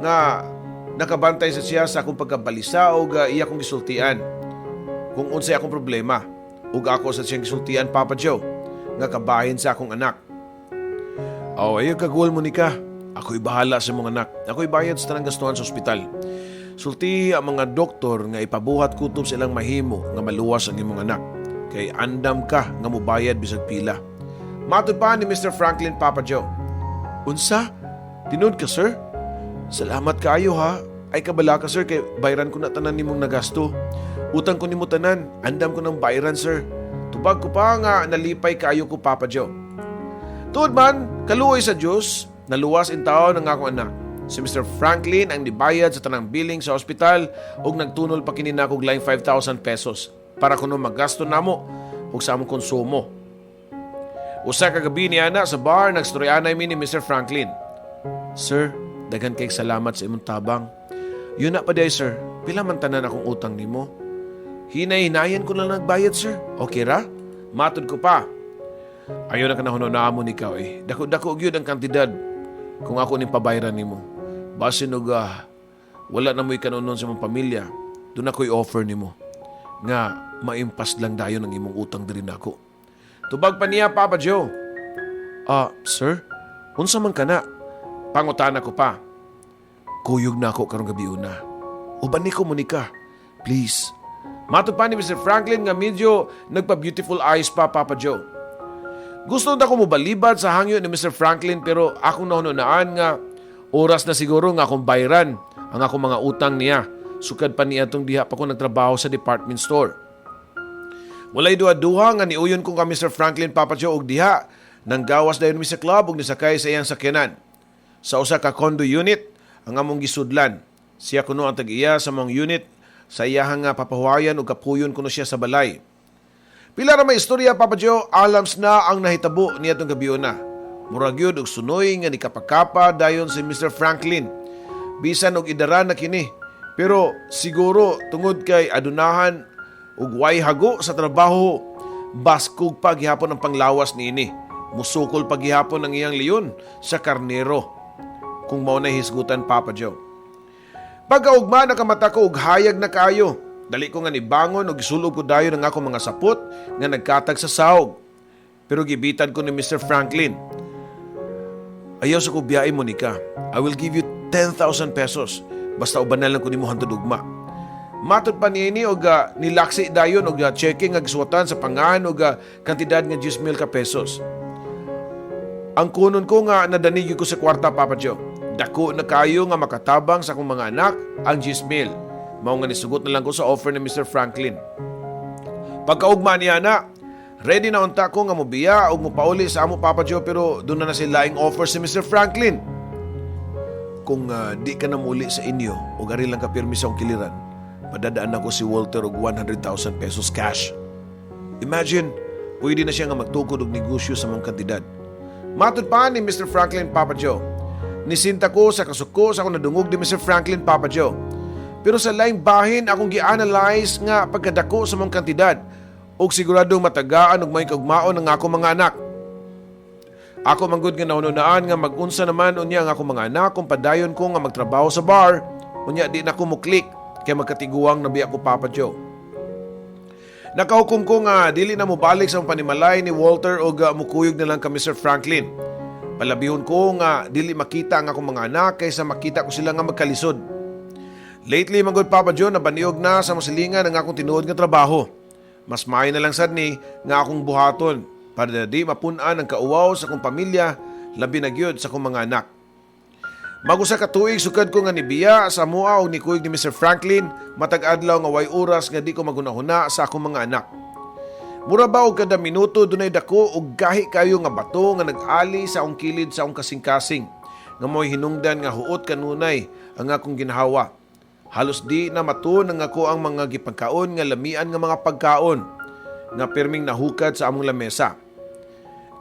nga nakabantay sa siya sa akong pagkabalisa og iya kong gisultian. Kung unsay akong problema ug ako sa siyang gisultian, Papa Joe, nga kabahin sa akong anak. Ayaw kagul, Monica. Ako'y bahala sa mga anak. Ako'y bayad sa tanang gastuhan sa ospital. Sulti ang mga doktor nga ipabuhat kutob silang mahimo nga maluwas ang imong anak. Kay andam ka nga mobayad bisag pila. Matod pa ni Mr. Franklin, Papa Joe. Unsa? Tinud ka, sir? Salamat kaayo ha. Ay kabala ka sir, kay bayran ko na tanan nimong nagasto. Utang ko nimo tanan, andam ko ng bayran sir. Tubag ko pa nga nalipay kaayo ko Papa Joe. Tuod man, kaluoy sa Diyos, naluwas in taon ang akong anak. Si Mr. Franklin ang nibayad sa tanang billing sa ospital ug nagtunol pa kini nako og laing 5,000 pesos para kuno magasto namo ug sa among konsumo. Usa ka gabi ni ana sa bar nagstoryanay mi ni Mr. Franklin. Sir, daghan kay salamat sa imong tabang. Yun na pa day sir, pila man tanan akong utang nimo. Hinay-hinayan ko lang nagbayad sir. Okay ra? Matod ko pa. Ayaw na ka na mo ikaw eh. Dako-dako gyud ang kantidad kung ako ning pabayran nimo. Basin og wala na mo'y kanunon sa mong pamilya, doon ako'y offer nimo nga maimpas lang dayon ang imong utang diri nako. Tubag pa niya, Papa Joe. Sir? Unsa man ka na? Pangutana ko pa. Kuyog na ako karong gabi una. Uban ni ko Monica. Please. Matod pa ni Mr. Franklin nga medyo nagpa-beautiful eyes pa, Papa Joe. Gusto na ko mo balibad sa hangyo ni Mr. Franklin pero akong nahununaan nga oras na siguro nga akong bayran ang akong mga utang niya. Sukad pa niya itong diha pa ko nagtrabaho sa department store. Walay duha-duha nga niuyon ko ka Mr. Franklin Papa Joe og diha nang gawas dayon mi sa club ug nisakay sa iyang sakyanan. Sa usa ka condo unit ang among gisudlan. Siya kuno ang tag-iya sa mong unit sa iyahang papahuayan ug kapuyon kuno siya sa balay. Pila ra may istorya Papa Joe, alams na ang nahitabo niya itong gabi na. Murag yun og sunoy nga ni kapakapa dayon si Mr. Franklin. Bisan og idara na kini. Pero siguro tungod kay adunahan ug way hago sa trabaho, baskog pa gihapon ang panglawas niini. Musukol pa gihapon ang iyang leon sa karnero. Kung mao na hisgutan Papa Joe. Pagkaugma nakamata ko og hayag na kayo. Dali ko nga nibangon og gisulob ko dayon ang akong mga sapot nga nagkatag sa sahog. Pero gibitan ko ni Mr. Franklin. Ayaw sa ko biyahe Monica. I will give you 10,000 pesos. Basta uban na lang ko nimo hantod ugma. Matod pa niini og nilaksi dayon og checking nga giswatan sa pangan og kantidad nga 10,000 ka pesos. Ang kunon ko nga nadanig ko sa kwarta Papa Joe. Dako na kayo nga makatabang sa akong mga anak ang 10,000. Mao nga nisugot na lang ko sa offer ni Mr. Franklin. Pagkaugma niya na, ready na unta ko nga mobiya og mopauli sa amo Papa Joe pero doon na sila laing offer si Mr. Franklin. Kung di ka na muli sa inyo o ari lang ka pirmi sa akong kiliran, padadaan ako si Walter og 100,000 pesos cash. Imagine, pwede na siya nga magtukod og negosyo sa mong kantidad. Matod pa ni Mr. Franklin Papa Joe. Nisinta ko sa kasuko sa akong nadungog ni Mr. Franklin Papa Joe. Pero sa laing bahin akong gi-analyze nga pagkadako sa mong kantidad ug siguradong matagaan ug may kaugmaon ang akong mga anak. Ako manggod nga naununaan nga mag-unsa naman unya ang akong mga anak kung padayon ko nga magtrabaho sa bar, unya di na ko mo-click kay magkatiguang nabi ako Papa Joe. Nakahukom ko nga dili na mo balik sa panimalay ni Walter o mukuyog na lang ka Mr. Franklin. Palabihon ko nga dili makita ang akong mga anak kaysa makita ko sila nga magkalisod. Lately manggod Papa Joe nabaniog na sa masilingan ang akong tinuod nga trabaho. Mas maayo na lang sad ni nga akong buhaton para di mapunan ang kauwaw sa akong pamilya labi na gyud sa akong mga anak. Magusa ka tuig sukad ko nga nibiya sa mua og nikuyog ni Mr. Franklin matag adlaw nga way oras nga di ko magunahuna sa akong mga anak. Mura ba og kada minuto dunay dako og gahi kayo nga bato nga nag-ali sa akong kilid sa akong kasing-kasing nga mo'y hinungdan nga huot kanunay ang akong ginhawa. Halos di na matun ang ako ang mga gipagkaon nga lamian nga mga pagkaon nga perming nahukad sa among lamesa.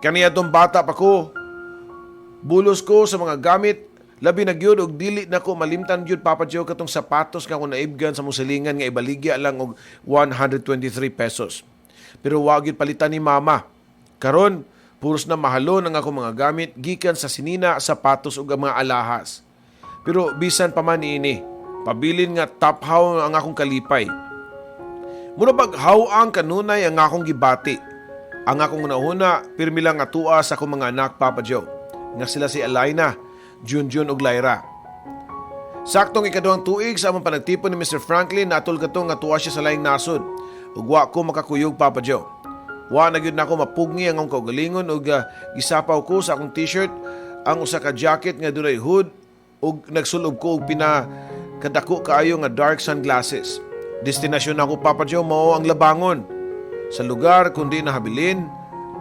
Kaniya tong bata pa ko, bulos ko sa mga gamit. Labi na gyud og dili nako malimtan gyud Papa Joe katong sapatos nga ako naibgan sa musilingan nga ibaligya lang og 123 pesos. Pero wa gyud palitan ni Mama. Karon puros na mahalon ang ako mga gamit gikan sa sinina, sapatos ug mga alahas. Pero bisan pa man niini, pabilin nga top how ang akong kalipay. Mura bag how ang kanunay ang akong gibati. Ang akong unahuna pirmi lang nga tuwa sa akong mga anak Papa Joe. Nga sila si Alaina, Junjun ug Lyra. Saktong ikaduhang tuig sa among panagtipon ni Mr. Franklin natol katong nga tuwa siya sa laing nasod. Ug wa ko makakuyog Papa Joe. Wa na gyud nako mapugni ang akong kaugalingon ug gisapaw ko sa akong t-shirt ang usa ka jacket nga dunay hood ug nagsulob ko og kadako kaayo nga dark sunglasses. Destinasyon ako Papa Joe mao ang Labangon. Sa lugar kundi nahabilin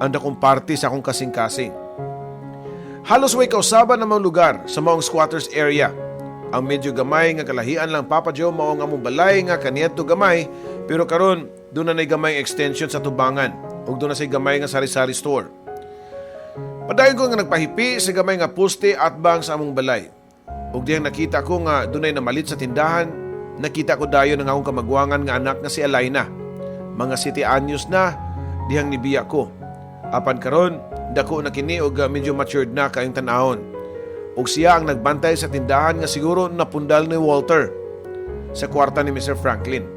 ang dakong party sa akong kasing-kasing. Halos way kausaban ng mga lugar sa maong squatters area. Ang medyo gamay nga kalahian lang Papa Joe mao nga among balay nga kaniadto gamay, pero karon doon na gamay extension sa tubangan ug doon na say gamay nga sari-sari store. Padayon ko nga nagpahipi sa gamay nga poste at bang sa among balay. Ug diyang nakita ko nga dunay namalit sa tindahan, nakita ko dayon ang akong kamagwangan nga anak nga si Alaina. Mga 7 anyos na dihang nibiya ko. Apan karon dako na kini og medyo matured na kayong tanahon. Ug siya ang nagbantay sa tindahan nga siguro napundal ni Walter sa kwarta ni Mr. Franklin.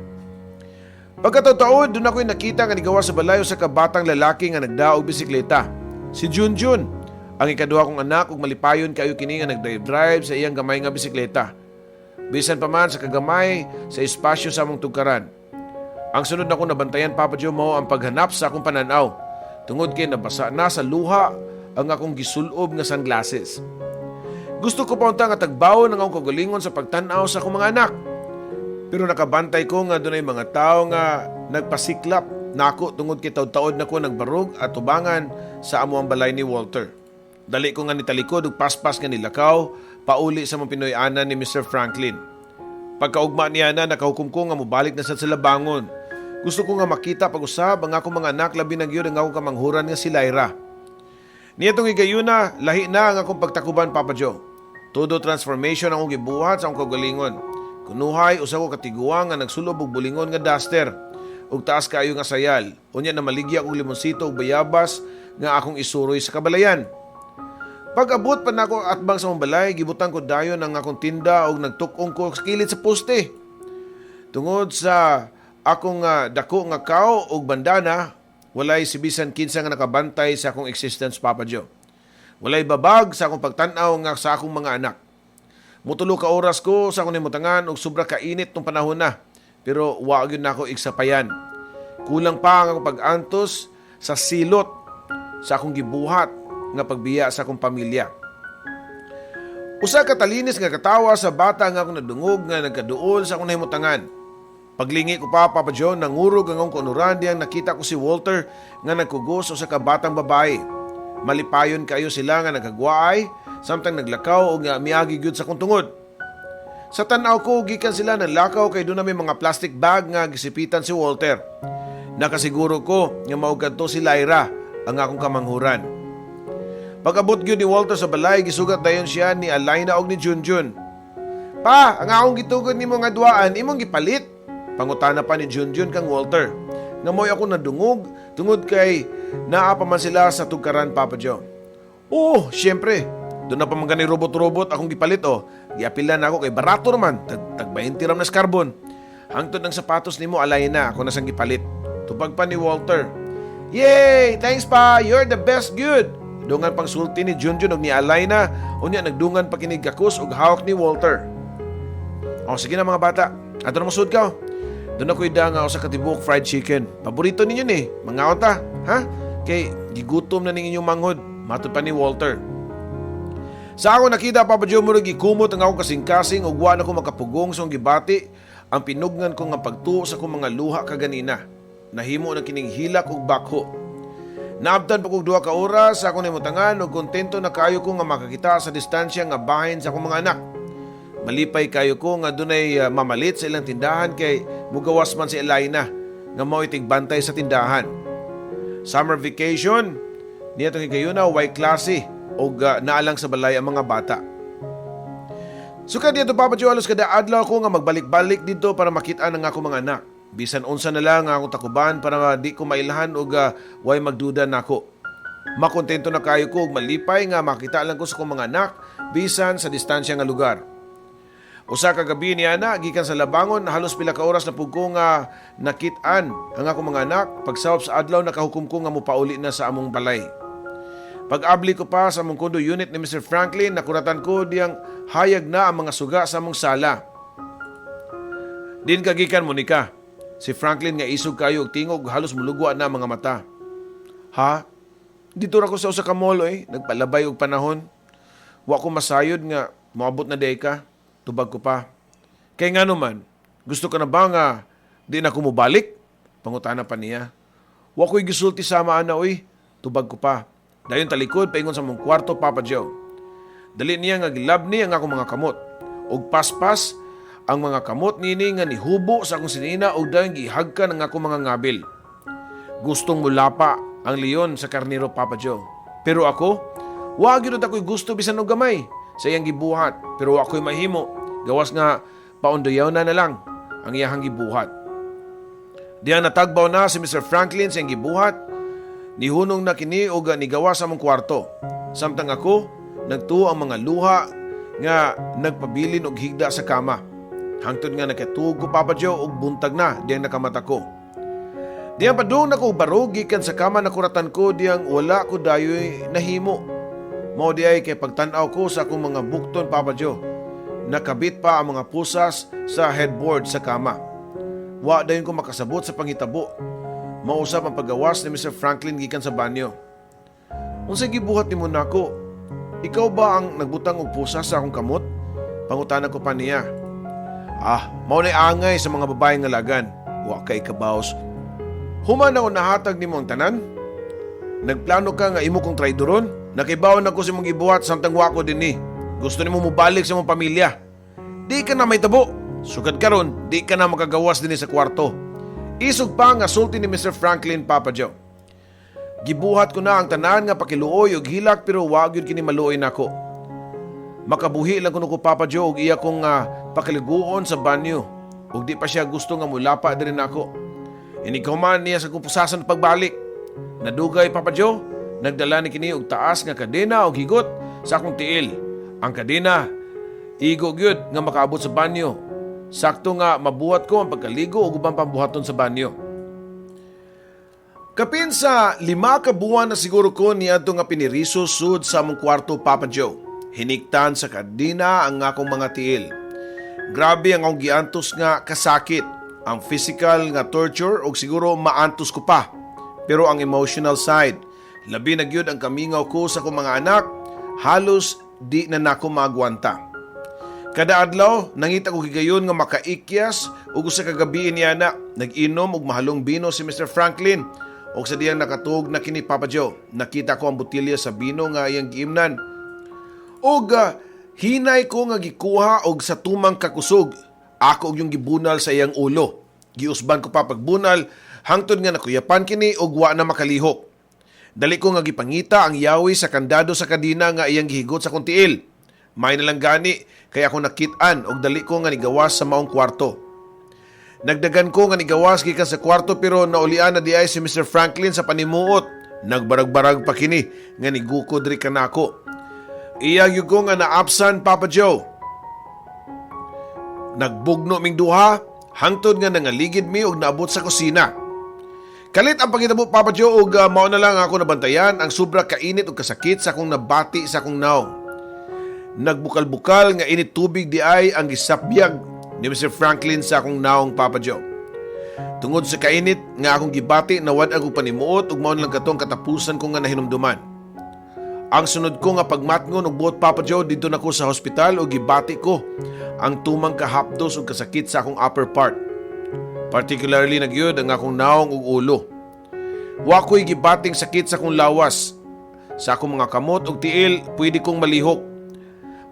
Pagkataon, doon ako'y nakita nga nigawa sa balayo sa kabatang lalaki nga nagdaog bisikleta. Si Junjun, ang ikaduha kong anak ug malipayon kayo kini nga nagdrive sa iyang gamay nga bisikleta. Bisan pa man sa kagamay sa espasyo sa among tugkaran. Ang sunod na kong nabantayan Papa Joe mao ang paghanap sa akong pananaw. Tungod kay nabasa na sa luha ang akong gisulob nga sunglasses. Gusto ko pa unta nga tagbawon ang akong kagalingon sa pagtan-aw sa akong mga anak. Pero nakabantay ko nga dunay mga tao nga nagpasiklap nako tungod kay taud-taod nako nagbarog at tubangan sa amo ang balay ni Walter. Dali ko nga nitalikod ug paspas nga nilakaw pauli sa mga Pinoy-anan ni Mr. Franklin. Pagkaugma niya na nakahukom ko nga mobalik na sa Labangon. Gusto ko nga makita pag-usab ang akong mga anak labi na gyud ang akong kamanghuran nga si Lyra. Niyatong igayuna, lahi na ang akong pagtakuban Papa Joe. Todo transformation ang akong gibuhat sa akong kagalingon. Kunuhay usa ko katiguang nga nagsulob og bulingon nga duster ug taas kaayo nga sayal. Unya na maligya og limonsito ug bayabas nga akong isuroy sa kabalayan. Pag-abot pa nako atbang sa mong balay, gibutan ko dayon ang akong tinda ug nagtuk-ong ko sa kilid sa poste. Tungod sa akong dako nga kao ug bandana, walay si bisan kinsa nga nakabantay sa akong existence Papa Joe. Walay babag sa akong pagtan-aw nga sa akong mga anak. Mutulo ka oras ko sa akong nimutangan ug sobra ka init tong panahon na. Pero wa gyud nako igsapayan. Kulang pa ang akong pag-antos sa silot sa akong gibuhat nga pagbiya sa akong pamilya. Usa ka talinis nga katawa sa bata nga akong nadungog nga nagkaduol sa akong nimutangan. Paglingi ko pa Papa Joe nangurog ang akong kunuran diyang nakita ko si Walter nga nagkugos sa kabatang babae. Malipayon kayo sila nga nagagwaay, samtang naglakaw o nga miagi gyud sa kong tungod. Sa tanaw ko, gikan sila ng lakaw kay doon na may mga plastic bag nga gisipitan si Walter. Nakasiguro ko nga maugad to si Lyra, ang akong kamanghuran. Pag-abot gyud ni Walter sa balay, gisugat dayon siya ni Alaina og ni Junjun. Pa, ang akong gitugod nimo nga duaan, imong gipalit. Pangutana pa ni Junjun kang Walter. Ngamoy ako nadungog, tungod kay naa pa man sila sa tugkaran Papa Joe. Oh, syempre. Doon na pa mga ni robot-robot akong gipalit Giapilan ako kay barato naman, tag 20 ram na skarbon. Hangtod ng sapatos nimo Alaina, ako na sang gipalit. Tubag pa ni Walter. Yay! Thanks pa! You're the best good! Dungan pang sulti ni Junjun og ni Alaina, unya nagdungan pa kinig gakus og hawak ni Walter. Sige na mga bata, ato na masud ka. Doon ako ida nga sa katibok fried chicken. Paborito ninyo ni, mga ta, ha? Kay gigutom na ning inyong manghod, matod pa ni Walter. Sa ako nakita Papa Joe murag gikumot ang akong kasing-kasing ug wa na ko makapugong sa akong gibati ang pinugnan ko nga pagtuo sa akong mga luha kaganina. Nahimo na kining hilak ug bakho. Naabtan pa kog 2 ka oras sa akong nimutangan ug kontento na kayo ko nga makakita sa distansya nga bahin sa akong mga anak. Malipay kayo ko nga dunay mamalit sa ilang tindahan kay mugawas man si Alaina nga mao itigbantay sa tindahan. Summer vacation, niya itong higayuna, way klase o naalang sa balay ang mga bata. Suka dito Papa Joe, alos kada adlaw ko nga magbalik-balik dito para makitaan ang ako mga anak. Bisan unsa na lang akong takuban para di ko mailahan o way magduda na ako. Makontento na kayo ko og malipay nga makita lang ko sa kong mga anak bisan sa distansya nga lugar. Usa ka gabi niya na, gikan sa Labangon, halos pila ka oras na pug ko nga nakitaan ang ako mga anak. Pagsawop sa adlaw, nakahukom ko nga mupauli na sa among balay. Pag-abli ko pa sa among condo unit ni Mr. Franklin, nakuratan ko diyang hayag na ang mga suga sa among sala. Din kagikan Monica, si Franklin nga isog kayo og tingog, halos mulugwa na mga mata. Ha? Dito ra ko sa usa ka mall nagpalabay og panahon. Wa ko masayod nga moabot na day ka. Tubag ko pa. Kaya nga naman, gusto ka na ba nga di na ako mubalik? Pangutana pa niya. Wa ko'y gisulti sama ana oy. Tubag ko pa. Dayon talikod paingon sa mong kwarto, Papa Joe. Dali niya nga gilabni ang akong mga kamot. Og paspas ang mga kamot nini nga nihubo sa akong sinina og dayon gihagkan ang akong mga ngabil. Gustong mulapa ang leon sa karniro, Papa Joe. Pero ako, wa gyud ako'y gusto bisan og gamay sa iyang gibuhat. Pero ako'y mahimo. Gawas nga paundoyaw na lang ang iyang gibuhat. Diyan natagbaw na si Mr. Franklin sa iyang gibuhat. Nihunong na kini og nigawa sa among kwarto. Samtang ako, nagtuo ang mga luha nga nagpabilin og higda sa kama. Hangtod nga nakatuog ko, Papa Joe, og buntag na diyang nakamata ko. Diyang padung na ko barog gikan sa kama na kuratan ko diyang wala ko dayoy nahimo. Mao di ay kay pagtan-aw ko sa akong mga bukton, Papa Joe. Nakabit pa ang mga pusas sa headboard sa kama. Wa dayon ko makasabot sa pangitabo. Mausap ang paggawas ni Mr. Franklin gikan sa banyo. Unsay gibuhat nimo nako? Ikaw ba ang nagbutang og pusas sa akong kamot? Pangutana ko pa niya. Mao nay angay sa mga babaeng nga lagan. Wa kay kabaos. Human ako nahatag nimo ang tanan? Nagplano ka nga imo kong traidoron? Nakibawon ako sa mong gibuhat samtang wa ko dinhi. Gusto nimo mobalik sa mong pamilya. Di ka na may tabo. Sugad karon, di ka na makagawas dinhi sa kwarto. Isog pa nga sulti ni Mr. Franklin, Papa Joe. Gibuhat ko na ang tanan nga pakiluoy og hilak pero wa gyud kini maluoy nako. Makabuhi lang kuno ko, Papa Joe, og iya kong pakiliguon sa banyo. Ug di pa siya gusto nga mulapa diri nako. Inighuman niya sa kupusasan pagbalik. Nadugay, Papa Joe, nagdala ni kini og taas nga kadena og higot sa akong tiil. Ang kadena igo gyud nga makaabot sa banyo. Sakto nga mabuhat ko ang pagkaligo o ubang pambuhaton sa banyo. Kapin sa 5 ka buwan na siguro ko niadto nga piniriso sud sa among kwarto, Papa Joe. Hiniktan sa kadina ang akong mga tiil. Grabe ang akong giantos nga kasakit. Ang physical nga torture o siguro maantos ko pa. Pero ang emotional side, labi na gyud ang kamingaw ko sa akong mga anak, halos di na nako maagwanta. Kada adlaw, nangita ko higayon nga makaikyas ug usa ka gabi niya na nag-inom og mahalong bino si Mr. Franklin og sa diyang nakatug na kini, Papa Joe. Nakita ko ang botelya sa bino nga iyang giimnan. Og hinay ko nga gikuha og sa tumang kakusog. Ako og yung gibunal sa iyang ulo. Giusban ko pa pagbunal hangtod nga nakuyapan kini og wa na makalihok. Dali ko nga gipangita ang yawi sa kandado sa kadina nga iyang gihigot sa kuntiil. May nalang gani, kaya ako nakit-an og dali ko nga nigawas sa maong kwarto. Nagdagan ko nga nigawas gikan sa kwarto pero naulian na di ay si Mr. Franklin sa panimuot. Nagbarag-barag pa kini nga nigukod ri kanako. Iya gyud ko nga naapsan, Papa Joe. Nagbugno ming duha hangtod nga nangaligid mi og naabot sa kusina. Kalit ang pangitabo, Papa Joe, og mao na lang ako nabantayan ang sobra kainit og kasakit sa akong nabati sa akong naong. Nagbukal-bukal nga init tubig di ay ang gisapyag ni Mr. Franklin sa akong naong, Papa Joe. Tungod sa kainit nga akong gibati, nawad ako panimuot ug mao lang katong katapusan ko nga nahinumduman. Ang sunod ko nga pagmatngon og buot, Papa Joe, dito na ko sa hospital ug gibati ko ang tumang kahapdos ug kasakit sa akong upper part. Particularly nagyud ang akong naong ug ulo. Wa ko'y gibating sakit sa akong lawas. Sa akong mga kamot ug tiil, pwede kong malihok.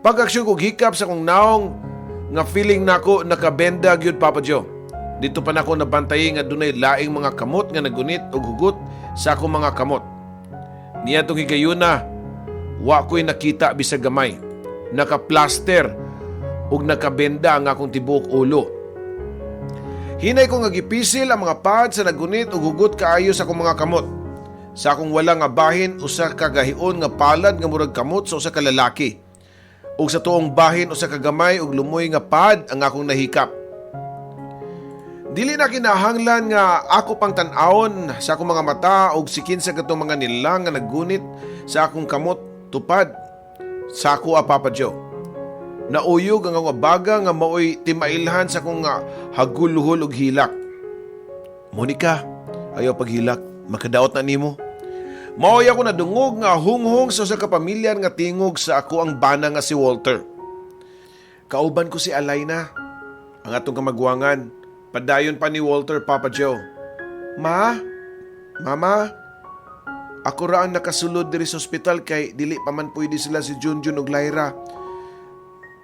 Pag-aksyon kong hikap sa akong naong nga feeling nako nakabenda gyud, Papa Joe. Dito pa nako nabantay nga dunay laing mga kamot nga nagunit og hugot sa akong mga kamot. Niya tong higayuna, wa ko'y nakita bisag gamay. Naka-plaster ug nakabenda ang akong tibuok ulo. Hinay ko nga gipisil ang mga pad sa nagunit ug hugot kaayo sa akong mga kamot. Sa akong wala nga bahin, usa ka gahion nga palad nga murag kamot sa usa ka lalaki. Ug sa tuong bahin usa ka gamay ug lumoy nga pad ang akong nahikap. Dili na kinahanglan nga ako pang tan-awon sa akong mga mata ug sikin sa katong mga nilang nga naggunit sa akong kamot tupad sa ako, Papa Joe. Nauyog ang akong baga nga maoy timailhan sa akong haguluhol ug hilak. Monica, ayaw paghilak, makadaot na nimo. Maoy ako nadungog nga hunghong sa usa ka pamilya nga tingog sa ako ang bana nga si Walter. Kauban ko si Alaina. ang atong kamagwangan. Padayon pa ni Walter, Papa Joe. Ma? Mama? Ako ra ang nakasulod diri sa ospital kay dili pa man pwede sila si Junjun ug Lyra.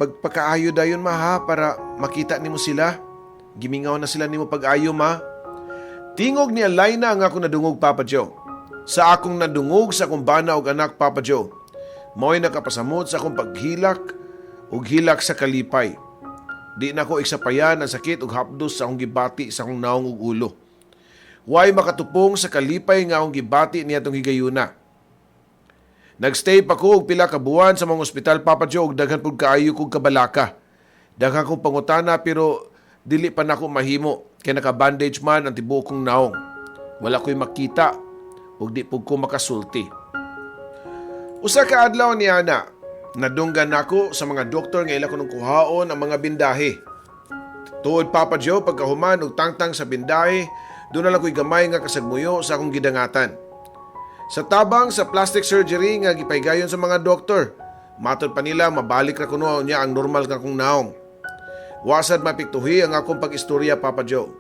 Pagpakaayo dayon ma ha para makita nimo sila. Gimingaw na sila nimo pag-ayo ma. Tingog ni Alaina ang akong nadungog, Papa Joe. Sa akong nadungog sa akong bana ug anak, Papa Joe. Mo'y nakapasamot sa akong paghilak ug hilak sa kalipay. Di na ko iksapayan ang sakit ug hapdos sa akong gibati sa akong naong ug ulo. Way makatupong sa kalipay nga akong gibati niya itong higayuna. Nagstay pa ko og pila ka buwan sa mga ospital, Papa Joe, ug daghan pud kaayo kog kabalaka. Daghan kong pangutana pero dili pa nako mahimo kay naka-bandage man ang tibuok kong naong. Wala ko'y makita ug di pud ko makasulti. Usa ka adlaw ni ana, nadunggan nako sa mga doktor nga ila ko nung kuhaon ang mga bindahe. Tuod, Papa Joe, pagkahuman og tangtang sa bindahe, doon na lang ko'y gamay nga kasagmuyo sa akong gidangatan. Sa tabang sa plastic surgery nga gipaygayon sa mga doktor, matod pa nila mabalik ra kuno niya ang normal nga kong naong. Wasad mapiktuhi ang akong pag-istorya, Papa Joe.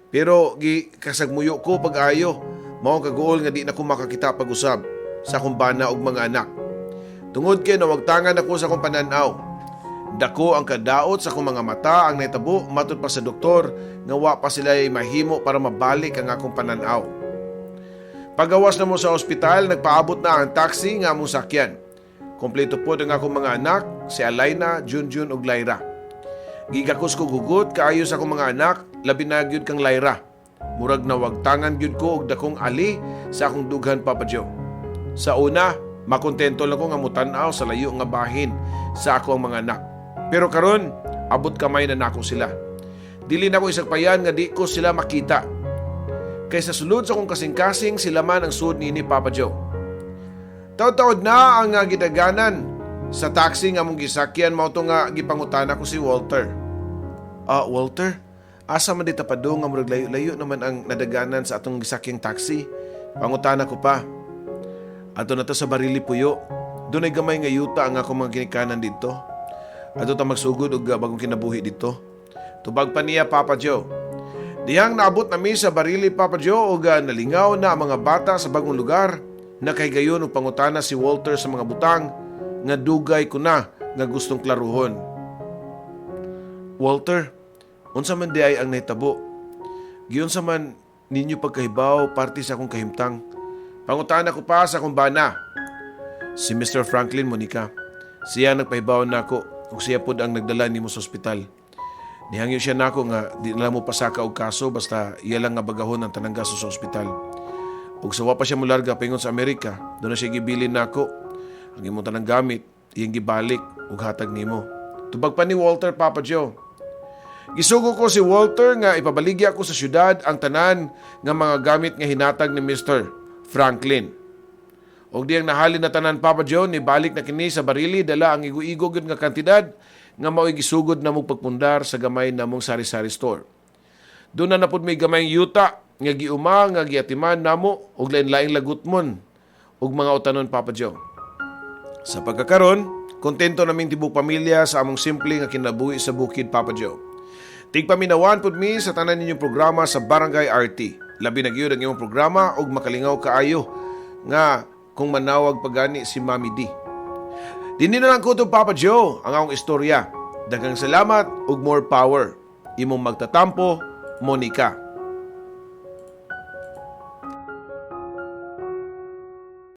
Pero kasagmuyo ko pag-ayo, mao kagool nga di na ko makakita pag-usab sa akong bana ug mga anak. Tungod kay nawagtangan ako sa akong pananaw. Dako ang kadaot sa akong mga mata ang naitabo matod pa sa doktor nga wa pa sila ay mahimo para mabalik ang akong pananaw. Pagawas na mo sa ospital, nagpaabot na ang taxi nga among sakyan. Kompleto po ang akong mga anak, si Alaina, Junjun ug Lyra. Gigakos ko gugot kaayo sa akong mga anak, labi na gyud kang Lyra. Murag nawagtangan gyud ko og dakong ali sa akong dughan, Papa Joe. Sa una, makontento lang ko nga mutan-aw sa layo nga bahin sa akong mga anak. Pero karon, abot kamay na nako sila. Dili na ko isagpayan nga di ko sila makita. Kaysa sulod sa kong kasing-kasing, sila man ang sud ni Papa Joe. Taod-taod na ang gidaganan sa taxi nga mong gisakyan, mao to nga gipangutana ko si Walter. Walter, asa man dita padung nga murag layo-layo naman ang nadaganan sa atong gisakyang taxi. Pangutana ko pa. Ato na to sa Barili Puyo. Doon ay gamay nga yuta ang akong mga ginikanan dito. Ato ta magsugod og bagong kinabuhi dito. Tubag pa niya, Papa Joe. Dihang naabot nami sa Barili, Papa Joe, og nalingaw na ang mga bata sa bagong lugar. Nakaygayon og pangutana si Walter sa mga butang nga dugay ko na nga gustong klaruhon. Walter, unsa man di ay ang nahitabo? Giyon sa man ninyo pagkahibaw parte sa akong kahimtang. Pangutana ko pa sa akong bana. Si Mr. Franklin, Monica. Siya nagpahibaw na ako ug siya pod ang nagdala nimo sa ospital. Nihangyo siya nako nga di na mo pasaka og kaso basta iya lang nga bagahon ang tanang gasto sa ospital. Ug sawa pa siya mularga pingon sa Amerika, doon na siya gibilin nako. Ang imong tanang gamit, iyang gibalik ug hatag nimo. Tubag pa ni Walter, Papa Joe. Gisugo ko si Walter nga ipabaligya ko sa syudad ang tanan nga mga gamit nga hinatag ni Mr. Franklin. Og diyang nahalin na tanan, Papa Joe, ni balik na kini sa Barili, dala ang igo-igo nga kantidad nga mao'y gisugod na mong pagpundar sa gamay na mong sari-sari store. Doon na napod may gamay yuta nga giuma nga giatiman namo og lain-laing lagutmon og mga utanon, Papa Joe. Sa pagkakaron, kontento naming tibok pamilya sa among simple nga kinabuhi sa bukid, Papa Joe. Tigpaminawan pud mi sa tanan ninyong programa sa Barangay RT. Labi na gyud ang imong programa og makalingaw kaayo nga kung manawag pagani si Mami D. Dini na lang ko to, Papa Joe, ang akong istorya. Daghang salamat ug more power. Imong magtatampo, Monica.